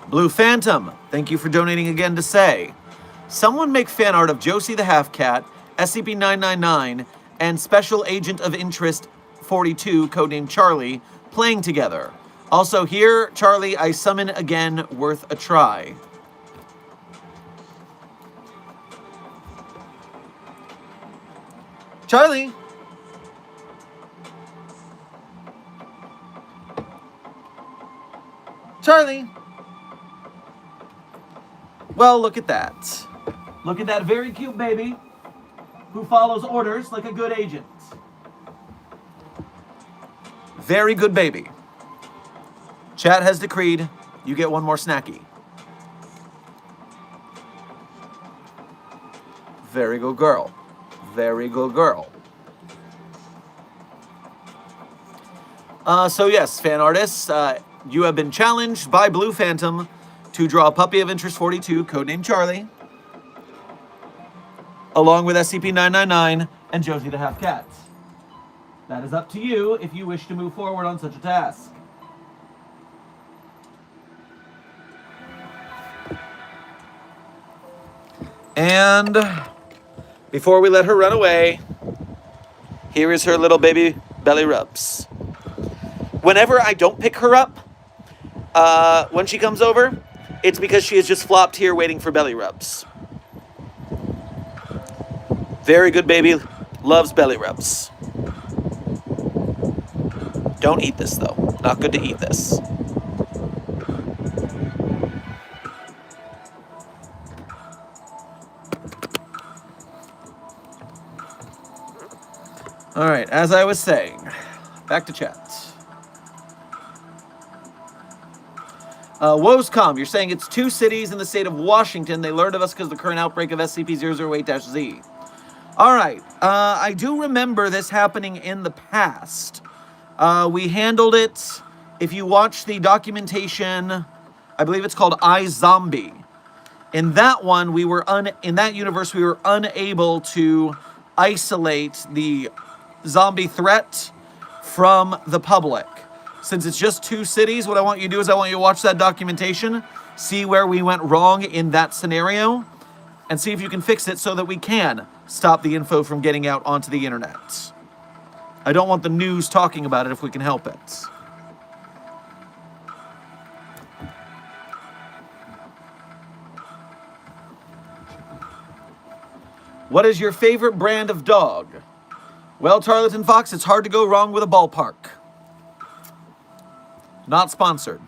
Blue Phantom, thank you for donating again to say, someone make fan art of Josie the Half-Cat, SCP-999, and Special Agent of Interest 42, codenamed Charlie, playing together. Also here, Charlie, I summon again, worth a try. Charlie! Charlie! Well, look at that. Look at that very cute baby who follows orders like a good agent. Very good baby. Chat has decreed you get one more snacky. Very good girl. Very good girl. So yes, fan artists, you have been challenged by Blue Phantom to draw a puppy of interest 42, codenamed Charlie, along with SCP-999 and Josie the Half-Cat. That is up to you if you wish to move forward on such a task. And before we let her run away, here is her little baby belly rubs. Whenever I don't pick her up, when she comes over, it's because she has just flopped here waiting for belly rubs. Very good baby, loves belly rubs. Don't eat this though, not good to eat this. Alright, as I was saying, back to chat. Woescom, you're saying it's 2 cities in the state of Washington. They learned of us because of the current outbreak of SCP-008-Z. Alright, I do remember this happening in the past. We handled it. If you watch the documentation, I believe it's called iZombie. In that one, in that universe, we were unable to isolate the zombie threat from the public. Since it's just 2 cities, what I want you to do is I want you to watch that documentation, see where we went wrong in that scenario, and see if you can fix it so that we can stop the info from getting out onto the internet. I don't want the news talking about it if we can help it. What is your favorite brand of dog? Well, Tarleton Fox, it's hard to go wrong with a ballpark. Not sponsored.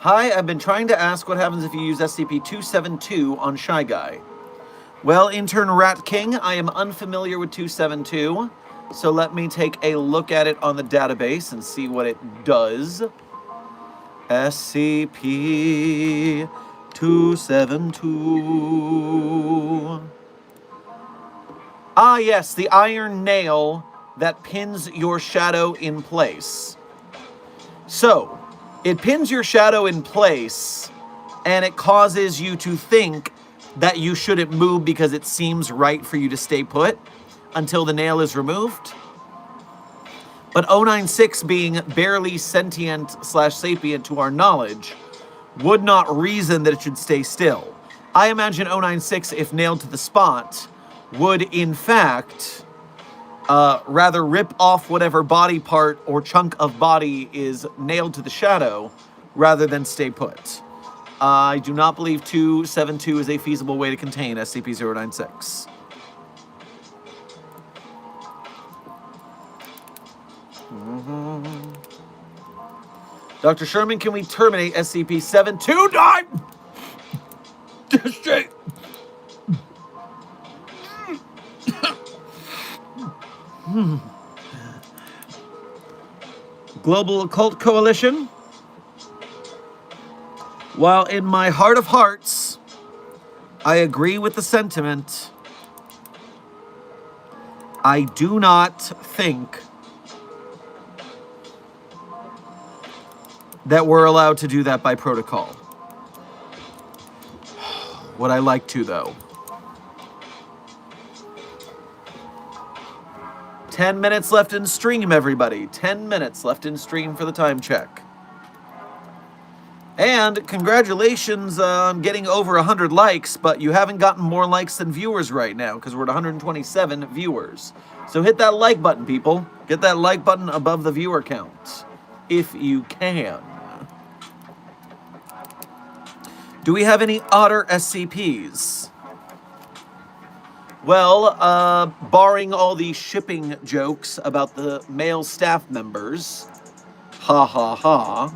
Hi, I've been trying to ask what happens if you use SCP-272 on Shy Guy. Well, intern Rat King, I am unfamiliar with 272, so let me take a look at it on the database and see what it does. SCP-272. Ah, yes, the iron nail that pins your shadow in place. So, it pins your shadow in place, and it causes you to think that you shouldn't move because it seems right for you to stay put until the nail is removed. But 096, being barely sentient/sapient to our knowledge, would not reason that it should stay still. I imagine 096, if nailed to the spot, would in fact rather rip off whatever body part or chunk of body is nailed to the shadow rather than stay put. I do not believe 272 is a feasible way to contain SCP-096. Dr. Sherman, can we terminate SCP-729? Global Occult Coalition. While in my heart of hearts, I agree with the sentiment, I do not think that we're allowed to do that by protocol. Would I like to, though? 10 minutes left in stream, everybody. 10 minutes left in stream for the time check. And congratulations on getting over 100 likes, but you haven't gotten more likes than viewers right now because we're at 127 viewers. So hit that like button, people. Get that like button above the viewer count, if you can. Do we have any otter SCPs? Well, barring all the shipping jokes about the male staff members, ha ha ha.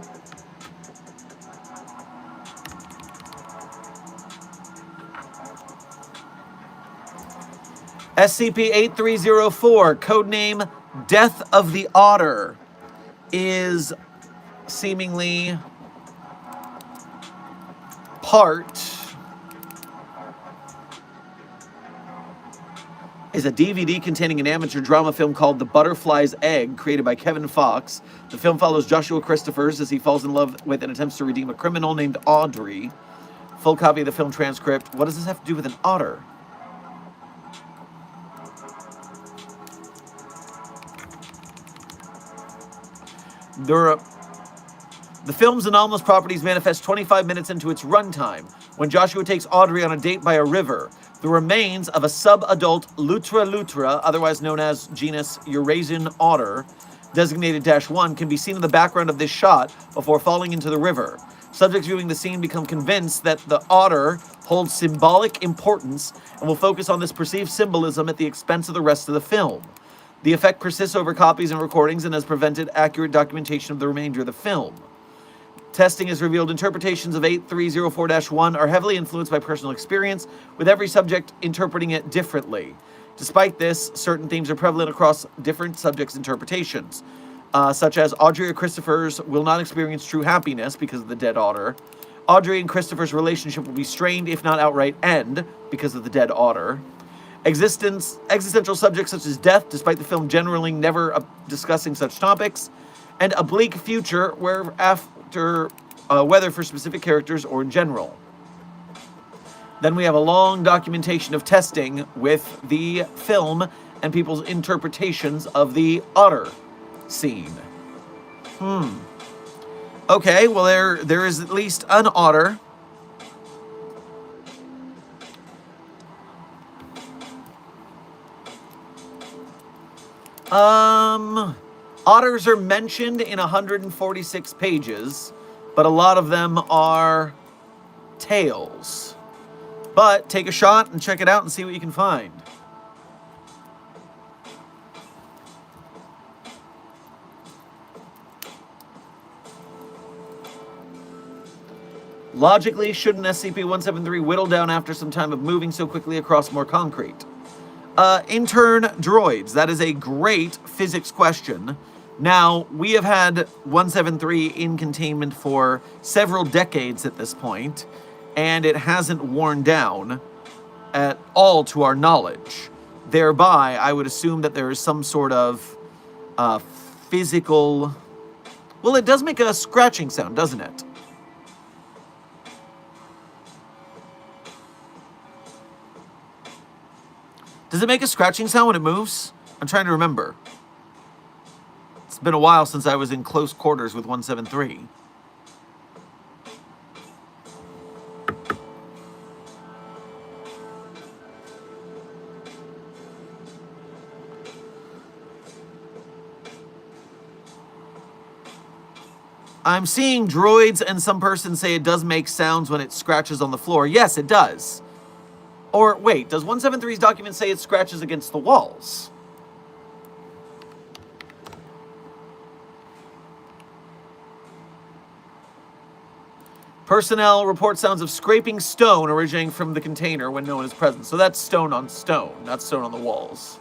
SCP-8304, codename Death of the Otter, is seemingly is a DVD containing an amateur drama film called The Butterfly's Egg, created by Kevin Fox. The film follows Joshua Christophers as he falls in love with and attempts to redeem a criminal named Audrey. Full copy of the film transcript. What does this have to do with an otter? The film's anomalous properties manifest 25 minutes into its runtime, when Joshua takes Audrey on a date by a river. The remains of a sub-adult lutra, otherwise known as genus Eurasian otter, designated -1, can be seen in the background of this shot before falling into the river. Subjects viewing the scene become convinced that the otter holds symbolic importance and will focus on this perceived symbolism at the expense of the rest of the film. The effect persists over copies and recordings and has prevented accurate documentation of the remainder of the film. Testing has revealed interpretations of 8304-1 are heavily influenced by personal experience, with every subject interpreting it differently. Despite this, certain themes are prevalent across different subjects' interpretations, such as Audrey or Christopher's will not experience true happiness because of the dead otter. Audrey and Christopher's relationship will be strained, if not outright end, because of the dead otter. Existential subjects such as death, despite the film generally never discussing such topics, and a bleak future where after weather for specific characters or in general. Then we have a long documentation of testing with the film and people's interpretations of the otter scene. Okay, well there is at least an otter. Otters are mentioned in 146 pages, but a lot of them are tales. But take a shot and check it out and see what you can find. Logically, should an SCP-173 whittle down after some time of moving so quickly across more concrete? Intern droids. That is a great physics question. Now, we have had 173 in containment for several decades at this point, and it hasn't worn down at all to our knowledge. Thereby, I would assume that there is some sort of physical... Well, it does make a scratching sound, doesn't it? Does it make a scratching sound when it moves? I'm trying to remember. It's been a while since I was in close quarters with 173. I'm seeing droids and some person say it does make sounds when it scratches on the floor. Yes, it does. Or, wait, does 173's document say it scratches against the walls? Personnel report sounds of scraping stone originating from the container when no one is present. So that's stone on stone, not stone on the walls.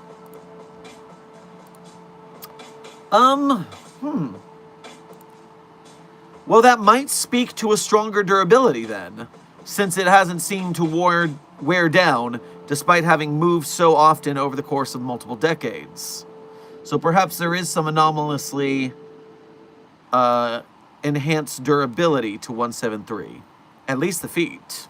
Well, that might speak to a stronger durability then, since it hasn't seemed to wear down, despite having moved so often over the course of multiple decades. So perhaps there is some anomalously enhanced durability to 173. At least the feet.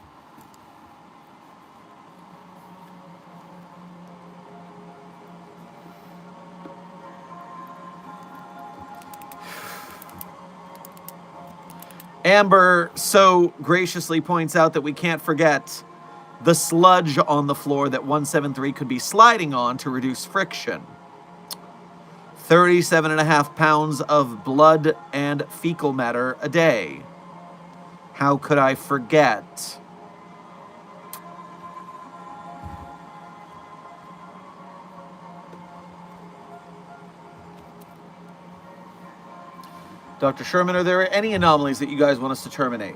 Amber so graciously points out that we can't forget the sludge on the floor that 173 could be sliding on to reduce friction. 37.5 pounds of blood and fecal matter a day. How could I forget? Dr. Sherman, are there any anomalies that you guys want us to terminate?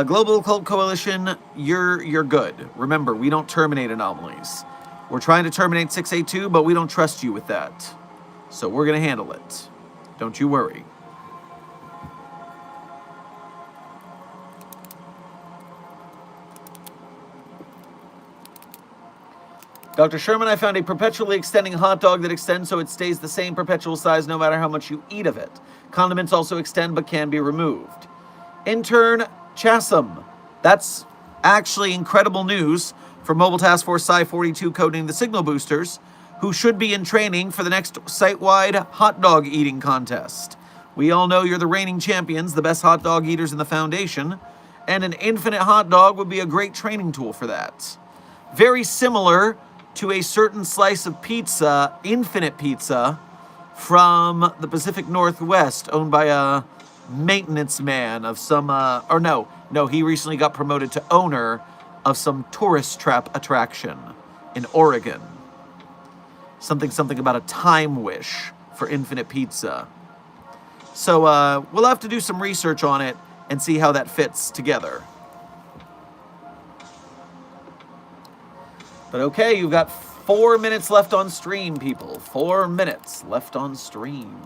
Global Occult Coalition, you're good. Remember, we don't terminate anomalies. We're trying to terminate 682, but we don't trust you with that. So we're going to handle it. Don't you worry. Dr. Sherman, I found a perpetually extending hot dog that extends so it stays the same perpetual size no matter how much you eat of it. Condiments also extend but can be removed. Intern Chassam. That's actually incredible news for Mobile Task Force Psi-42 coding the signal boosters, who should be in training for the next site-wide hot dog eating contest. We all know you're the reigning champions, the best hot dog eaters in the Foundation, and an infinite hot dog would be a great training tool for that. Very similar to a certain slice of pizza, Infinite Pizza, from the Pacific Northwest, owned by a maintenance man of some, he recently got promoted to owner of some tourist trap attraction in Oregon. Something about a time wish for Infinite Pizza. So we'll have to do some research on it and see how that fits together. But okay, you've got 4 minutes left on stream, people. 4 minutes left on stream.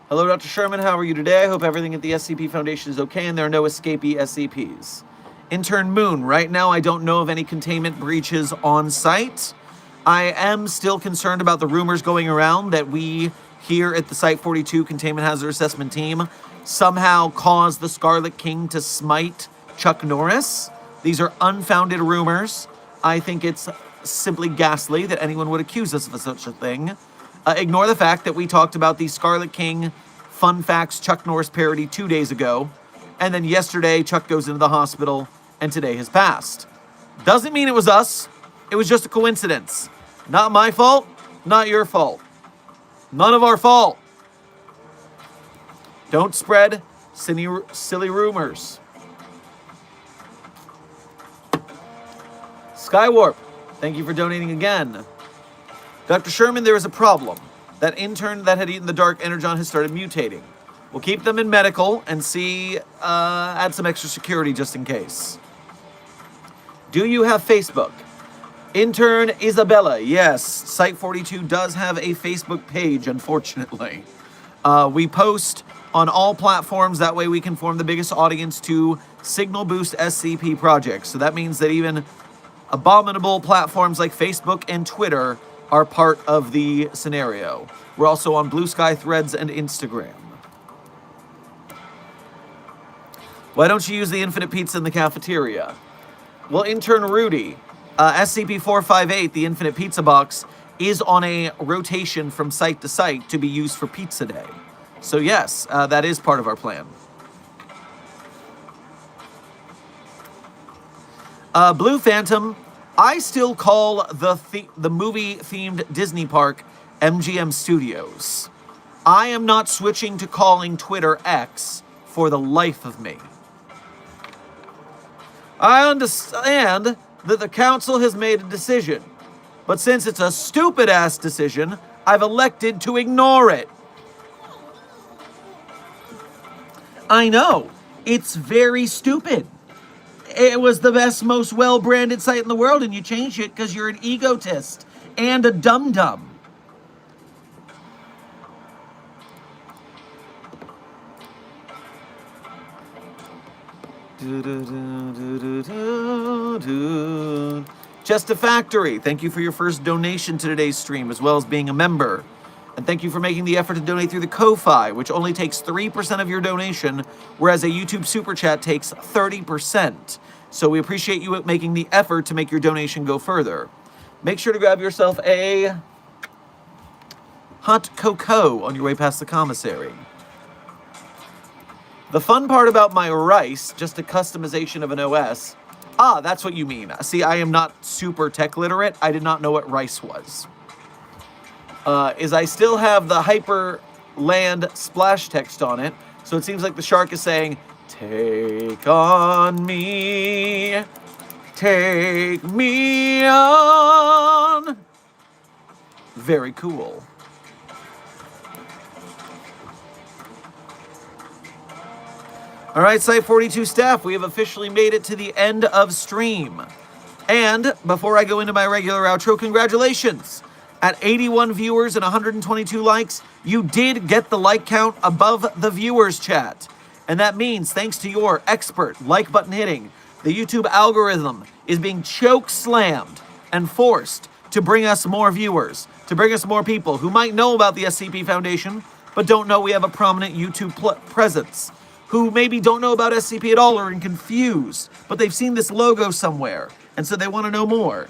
Hello, Dr. Sherman. How are you today? I hope everything at the SCP Foundation is okay and there are no escapee SCPs. Intern Moon, right now I don't know of any containment breaches on site. I am still concerned about the rumors going around that we here at the Site-42 Containment Hazard Assessment Team somehow caused the Scarlet King to smite Chuck Norris. These are unfounded rumors. I think it's simply ghastly that anyone would accuse us of such a thing. Ignore the fact that we talked about the Scarlet King Fun Facts Chuck Norris parody 2 days ago, and then yesterday Chuck goes into the hospital, and today has passed. Doesn't mean it was us. It was just a coincidence. Not my fault, not your fault. None of our fault. Don't spread silly rumors. Skywarp, thank you for donating again. Dr. Sherman, there is a problem. That intern that had eaten the dark energon has started mutating. We'll keep them in medical and see, add some extra security just in case. Do you have Facebook? Intern Isabella, yes. Site-42 does have a Facebook page, unfortunately. We post on all platforms. That way we can form the biggest audience to signal boost SCP projects. So that means that even abominable platforms like Facebook and Twitter are part of the scenario. We're also on Blue Sky, Threads, and Instagram. Why don't you use the infinite pizza in the cafeteria? Well, Intern Rudy, SCP-458, the infinite pizza box, is on a rotation from site to site to be used for pizza day. So yes, that is part of our plan. Blue Phantom, I still call the movie-themed Disney park MGM Studios. I am not switching to calling Twitter X for the life of me. I understand that the council has made a decision, but since it's a stupid-ass decision, I've elected to ignore it. I know. It's very stupid. It was the best, most well-branded site in the world, and you changed it because you're an egotist and a dum-dum. Just a Factory, thank you for your first donation to today's stream, as well as being a member. And thank you for making the effort to donate through the Ko-Fi, which only takes 3% of your donation, whereas a YouTube Super Chat takes 30%. So we appreciate you making the effort to make your donation go further. Make sure to grab yourself a hot cocoa on your way past the commissary. The fun part about my rice, just a customization of an OS. Ah, that's what you mean. See, I am not super tech literate. I did not know what rice was. Is I still have the Hyperland splash text on it. So it seems like the shark is saying, "Take on me, take me on." Very cool. All right, Site-42 staff, we have officially made it to the end of stream. And before I go into my regular outro, congratulations. At 81 viewers and 122 likes, you did get the like count above the viewers chat. And that means, thanks to your expert like button hitting, the YouTube algorithm is being choke slammed and forced to bring us more viewers, to bring us more people who might know about the SCP Foundation, but don't know we have a prominent YouTube presence, who maybe don't know about SCP at all or are confused, but they've seen this logo somewhere, and so they want to know more.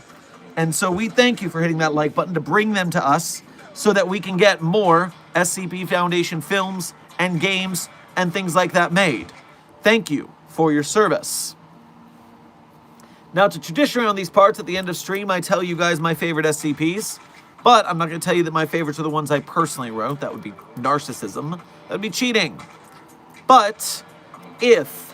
And so we thank you for hitting that like button to bring them to us so that we can get more SCP Foundation films and games and things like that made. Thank you for your service. Now, to tradition around these parts, at the end of stream, I tell you guys my favorite SCPs, but I'm not going to tell you that my favorites are the ones I personally wrote. That would be narcissism. That would be cheating. But if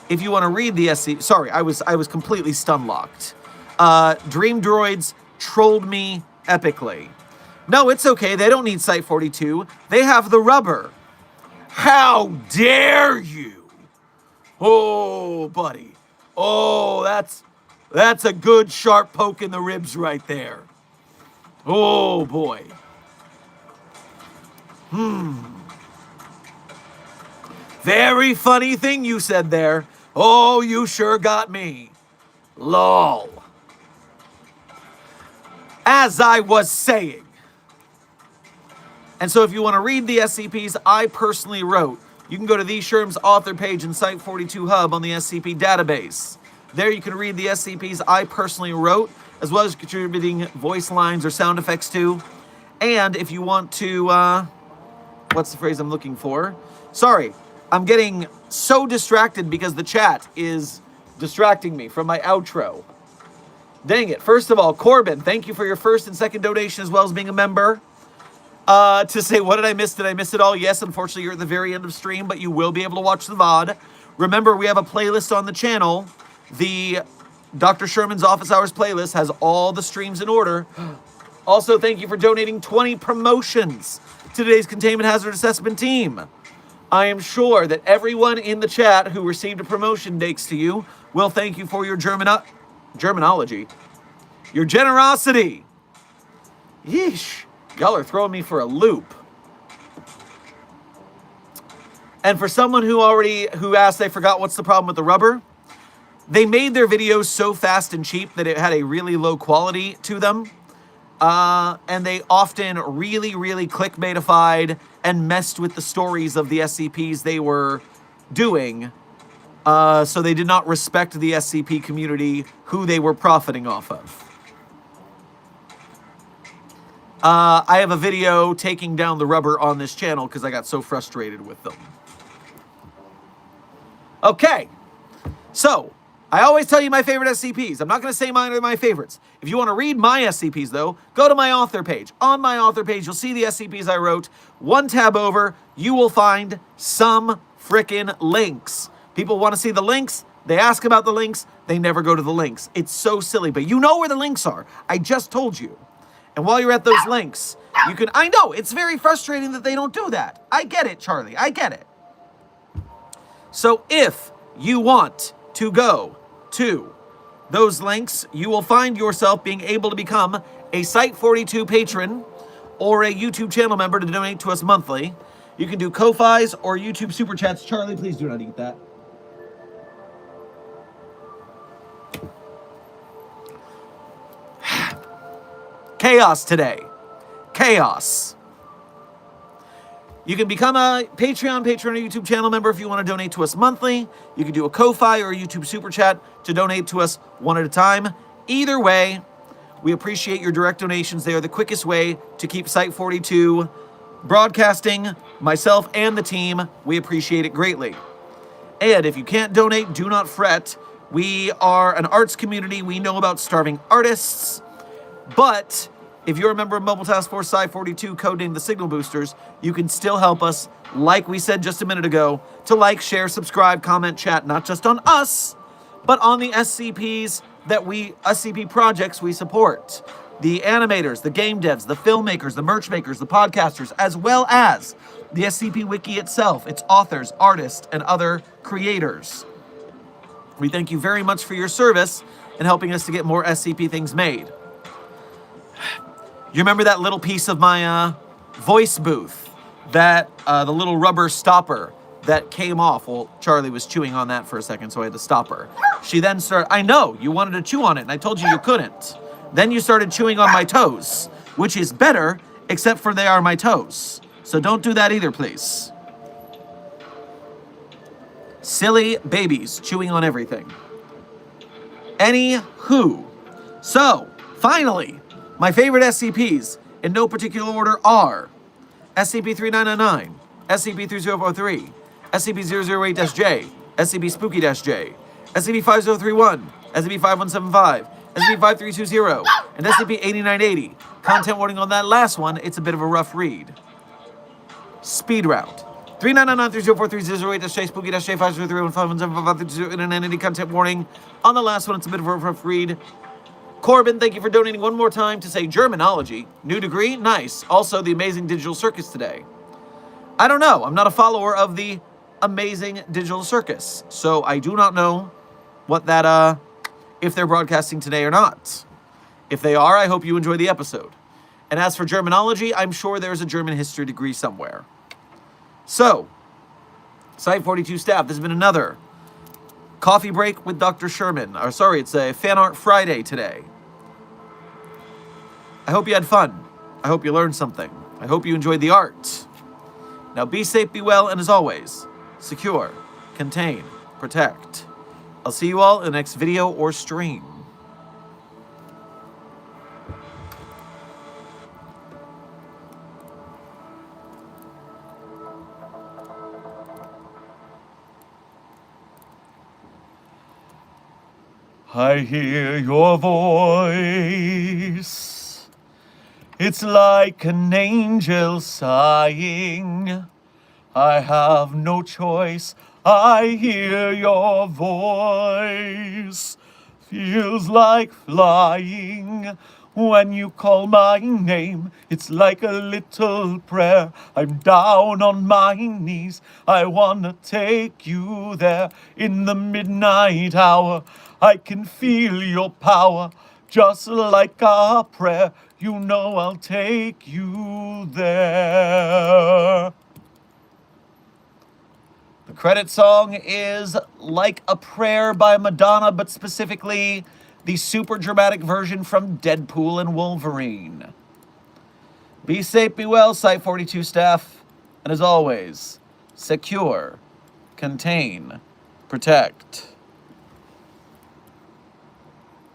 if you want to read the SCP, sorry, I was completely stun locked. Dream Droids trolled me epically. No, it's okay. They don't need Site 42. They have the rubber. How dare you? Oh, buddy. Oh, that's a good sharp poke in the ribs right there. Oh, boy. Very funny thing you said there. Oh, you sure got me. Lol. As I was saying. And so if you want to read the SCPs I personally wrote, you can go to the Sherm's author page in Site42 Hub on the SCP database. There you can read the SCPs I personally wrote, as well as contributing voice lines or sound effects to. And if you want to, what's the phrase I'm looking for? Sorry, I'm getting so distracted because the chat is distracting me from my outro. Dang it. First of all, Corbin, thank you for your first and second donation as well as being a member. To say, what did I miss? Did I miss it all? Yes, unfortunately, you're at the very end of stream, but you will be able to watch the VOD. Remember, we have a playlist on the channel. The Dr. Sherman's Office Hours playlist has all the streams in order. Also, thank you for donating 20 promotions to today's Containment Hazard Assessment team. I am sure that everyone in the chat who received a promotion next to you will thank you for your Germanology. Your generosity. Yeesh. Y'all are throwing me for a loop. And for someone who asked, they forgot what's the problem with the rubber. They made their videos so fast and cheap that it had a really low quality to them. And they often really, really clickbaitified and messed with the stories of the SCPs they were doing. So they did not respect the SCP community who they were profiting off of. I have a video taking down the rubber on this channel because I got so frustrated with them. Okay, so I always tell you my favorite SCPs. I'm not going to say mine are my favorites. If you want to read my SCPs, though, go to my author page. On my author page, you'll see the SCPs I wrote. One tab over, you will find some frickin' links. People want to see the links. They ask about the links. They never go to the links. It's so silly, but you know where the links are. I just told you. And while you're at those links, you can... I know, it's very frustrating that they don't do that. I get it, Charlie. I get it. So if you want to go to those links, you will find yourself being able to become a Site42 patron or a YouTube channel member to donate to us monthly. You can do Ko-Fis or YouTube Super Chats. Charlie, please do not eat that. Chaos today. Chaos. You can become a Patreon patron or YouTube channel member if you want to donate to us monthly. You can do a Ko-Fi or a YouTube Super Chat to donate to us one at a time. Either way, we appreciate your direct donations. They are the quickest way to keep Site42 broadcasting, myself and the team. We appreciate it greatly. And if you can't donate, do not fret. We are an arts community. We know about starving artists. But if you're a member of Mobile Task Force Sci-42, codenamed the Signal Boosters, you can still help us, like we said just a minute ago, to like, share, subscribe, comment, chat, not just on us, but on the SCP projects we support. The animators, the game devs, the filmmakers, the merch makers, the podcasters, as well as the SCP Wiki itself, its authors, artists, and other creators. We thank you very much for your service in helping us to get more SCP things made. You remember that little piece of my voice booth? That, the little rubber stopper that came off? Well, Charlie was chewing on that for a second, so I had to stop her. She then started, I know, you wanted to chew on it, and I told you you couldn't. Then you started chewing on my toes, which is better, except for they are my toes. So don't do that either, please. Silly babies chewing on everything. Anywho. So, finally, my favorite SCPs, in no particular order, are SCP-3999, SCP-3043, SCP-008-J, SCP-Spooky-J, SCP-5031, SCP-5175, SCP-5320, and SCP-8980. Content warning on that last one, it's a bit of a rough read. Speed round. 39993043008. That's Shay Spooky. That's Shay 50315175532. And an entity content warning. On the last one, it's a bit of a rough read. Corbin, thank you for donating one more time to say Germanology. New degree? Nice. Also, the Amazing Digital Circus today. I don't know. I'm not a follower of the Amazing Digital Circus. So I do not know what that, if they're broadcasting today or not. If they are, I hope you enjoy the episode. And as for Germanology, I'm sure there's a German history degree somewhere. So, Site 42 staff, this has been another coffee break with Dr. Sherman. Or sorry, it's a Fanart Friday today. I hope you had fun. I hope you learned something. I hope you enjoyed the art. Now be safe, be well, and as always, secure, contain, protect. I'll see you all in the next video or stream. I hear your voice. It's like an angel sighing. I have no choice. I hear your voice. Feels like flying when you call my name. It's like a little prayer. I'm down on my knees. I wanna take you there in the midnight hour. I can feel your power, just like a prayer. You know I'll take you there. The credit song is Like a Prayer by Madonna, but specifically the super dramatic version from Deadpool and Wolverine. Be safe, be well, Site 42 staff. And as always, secure, contain, protect.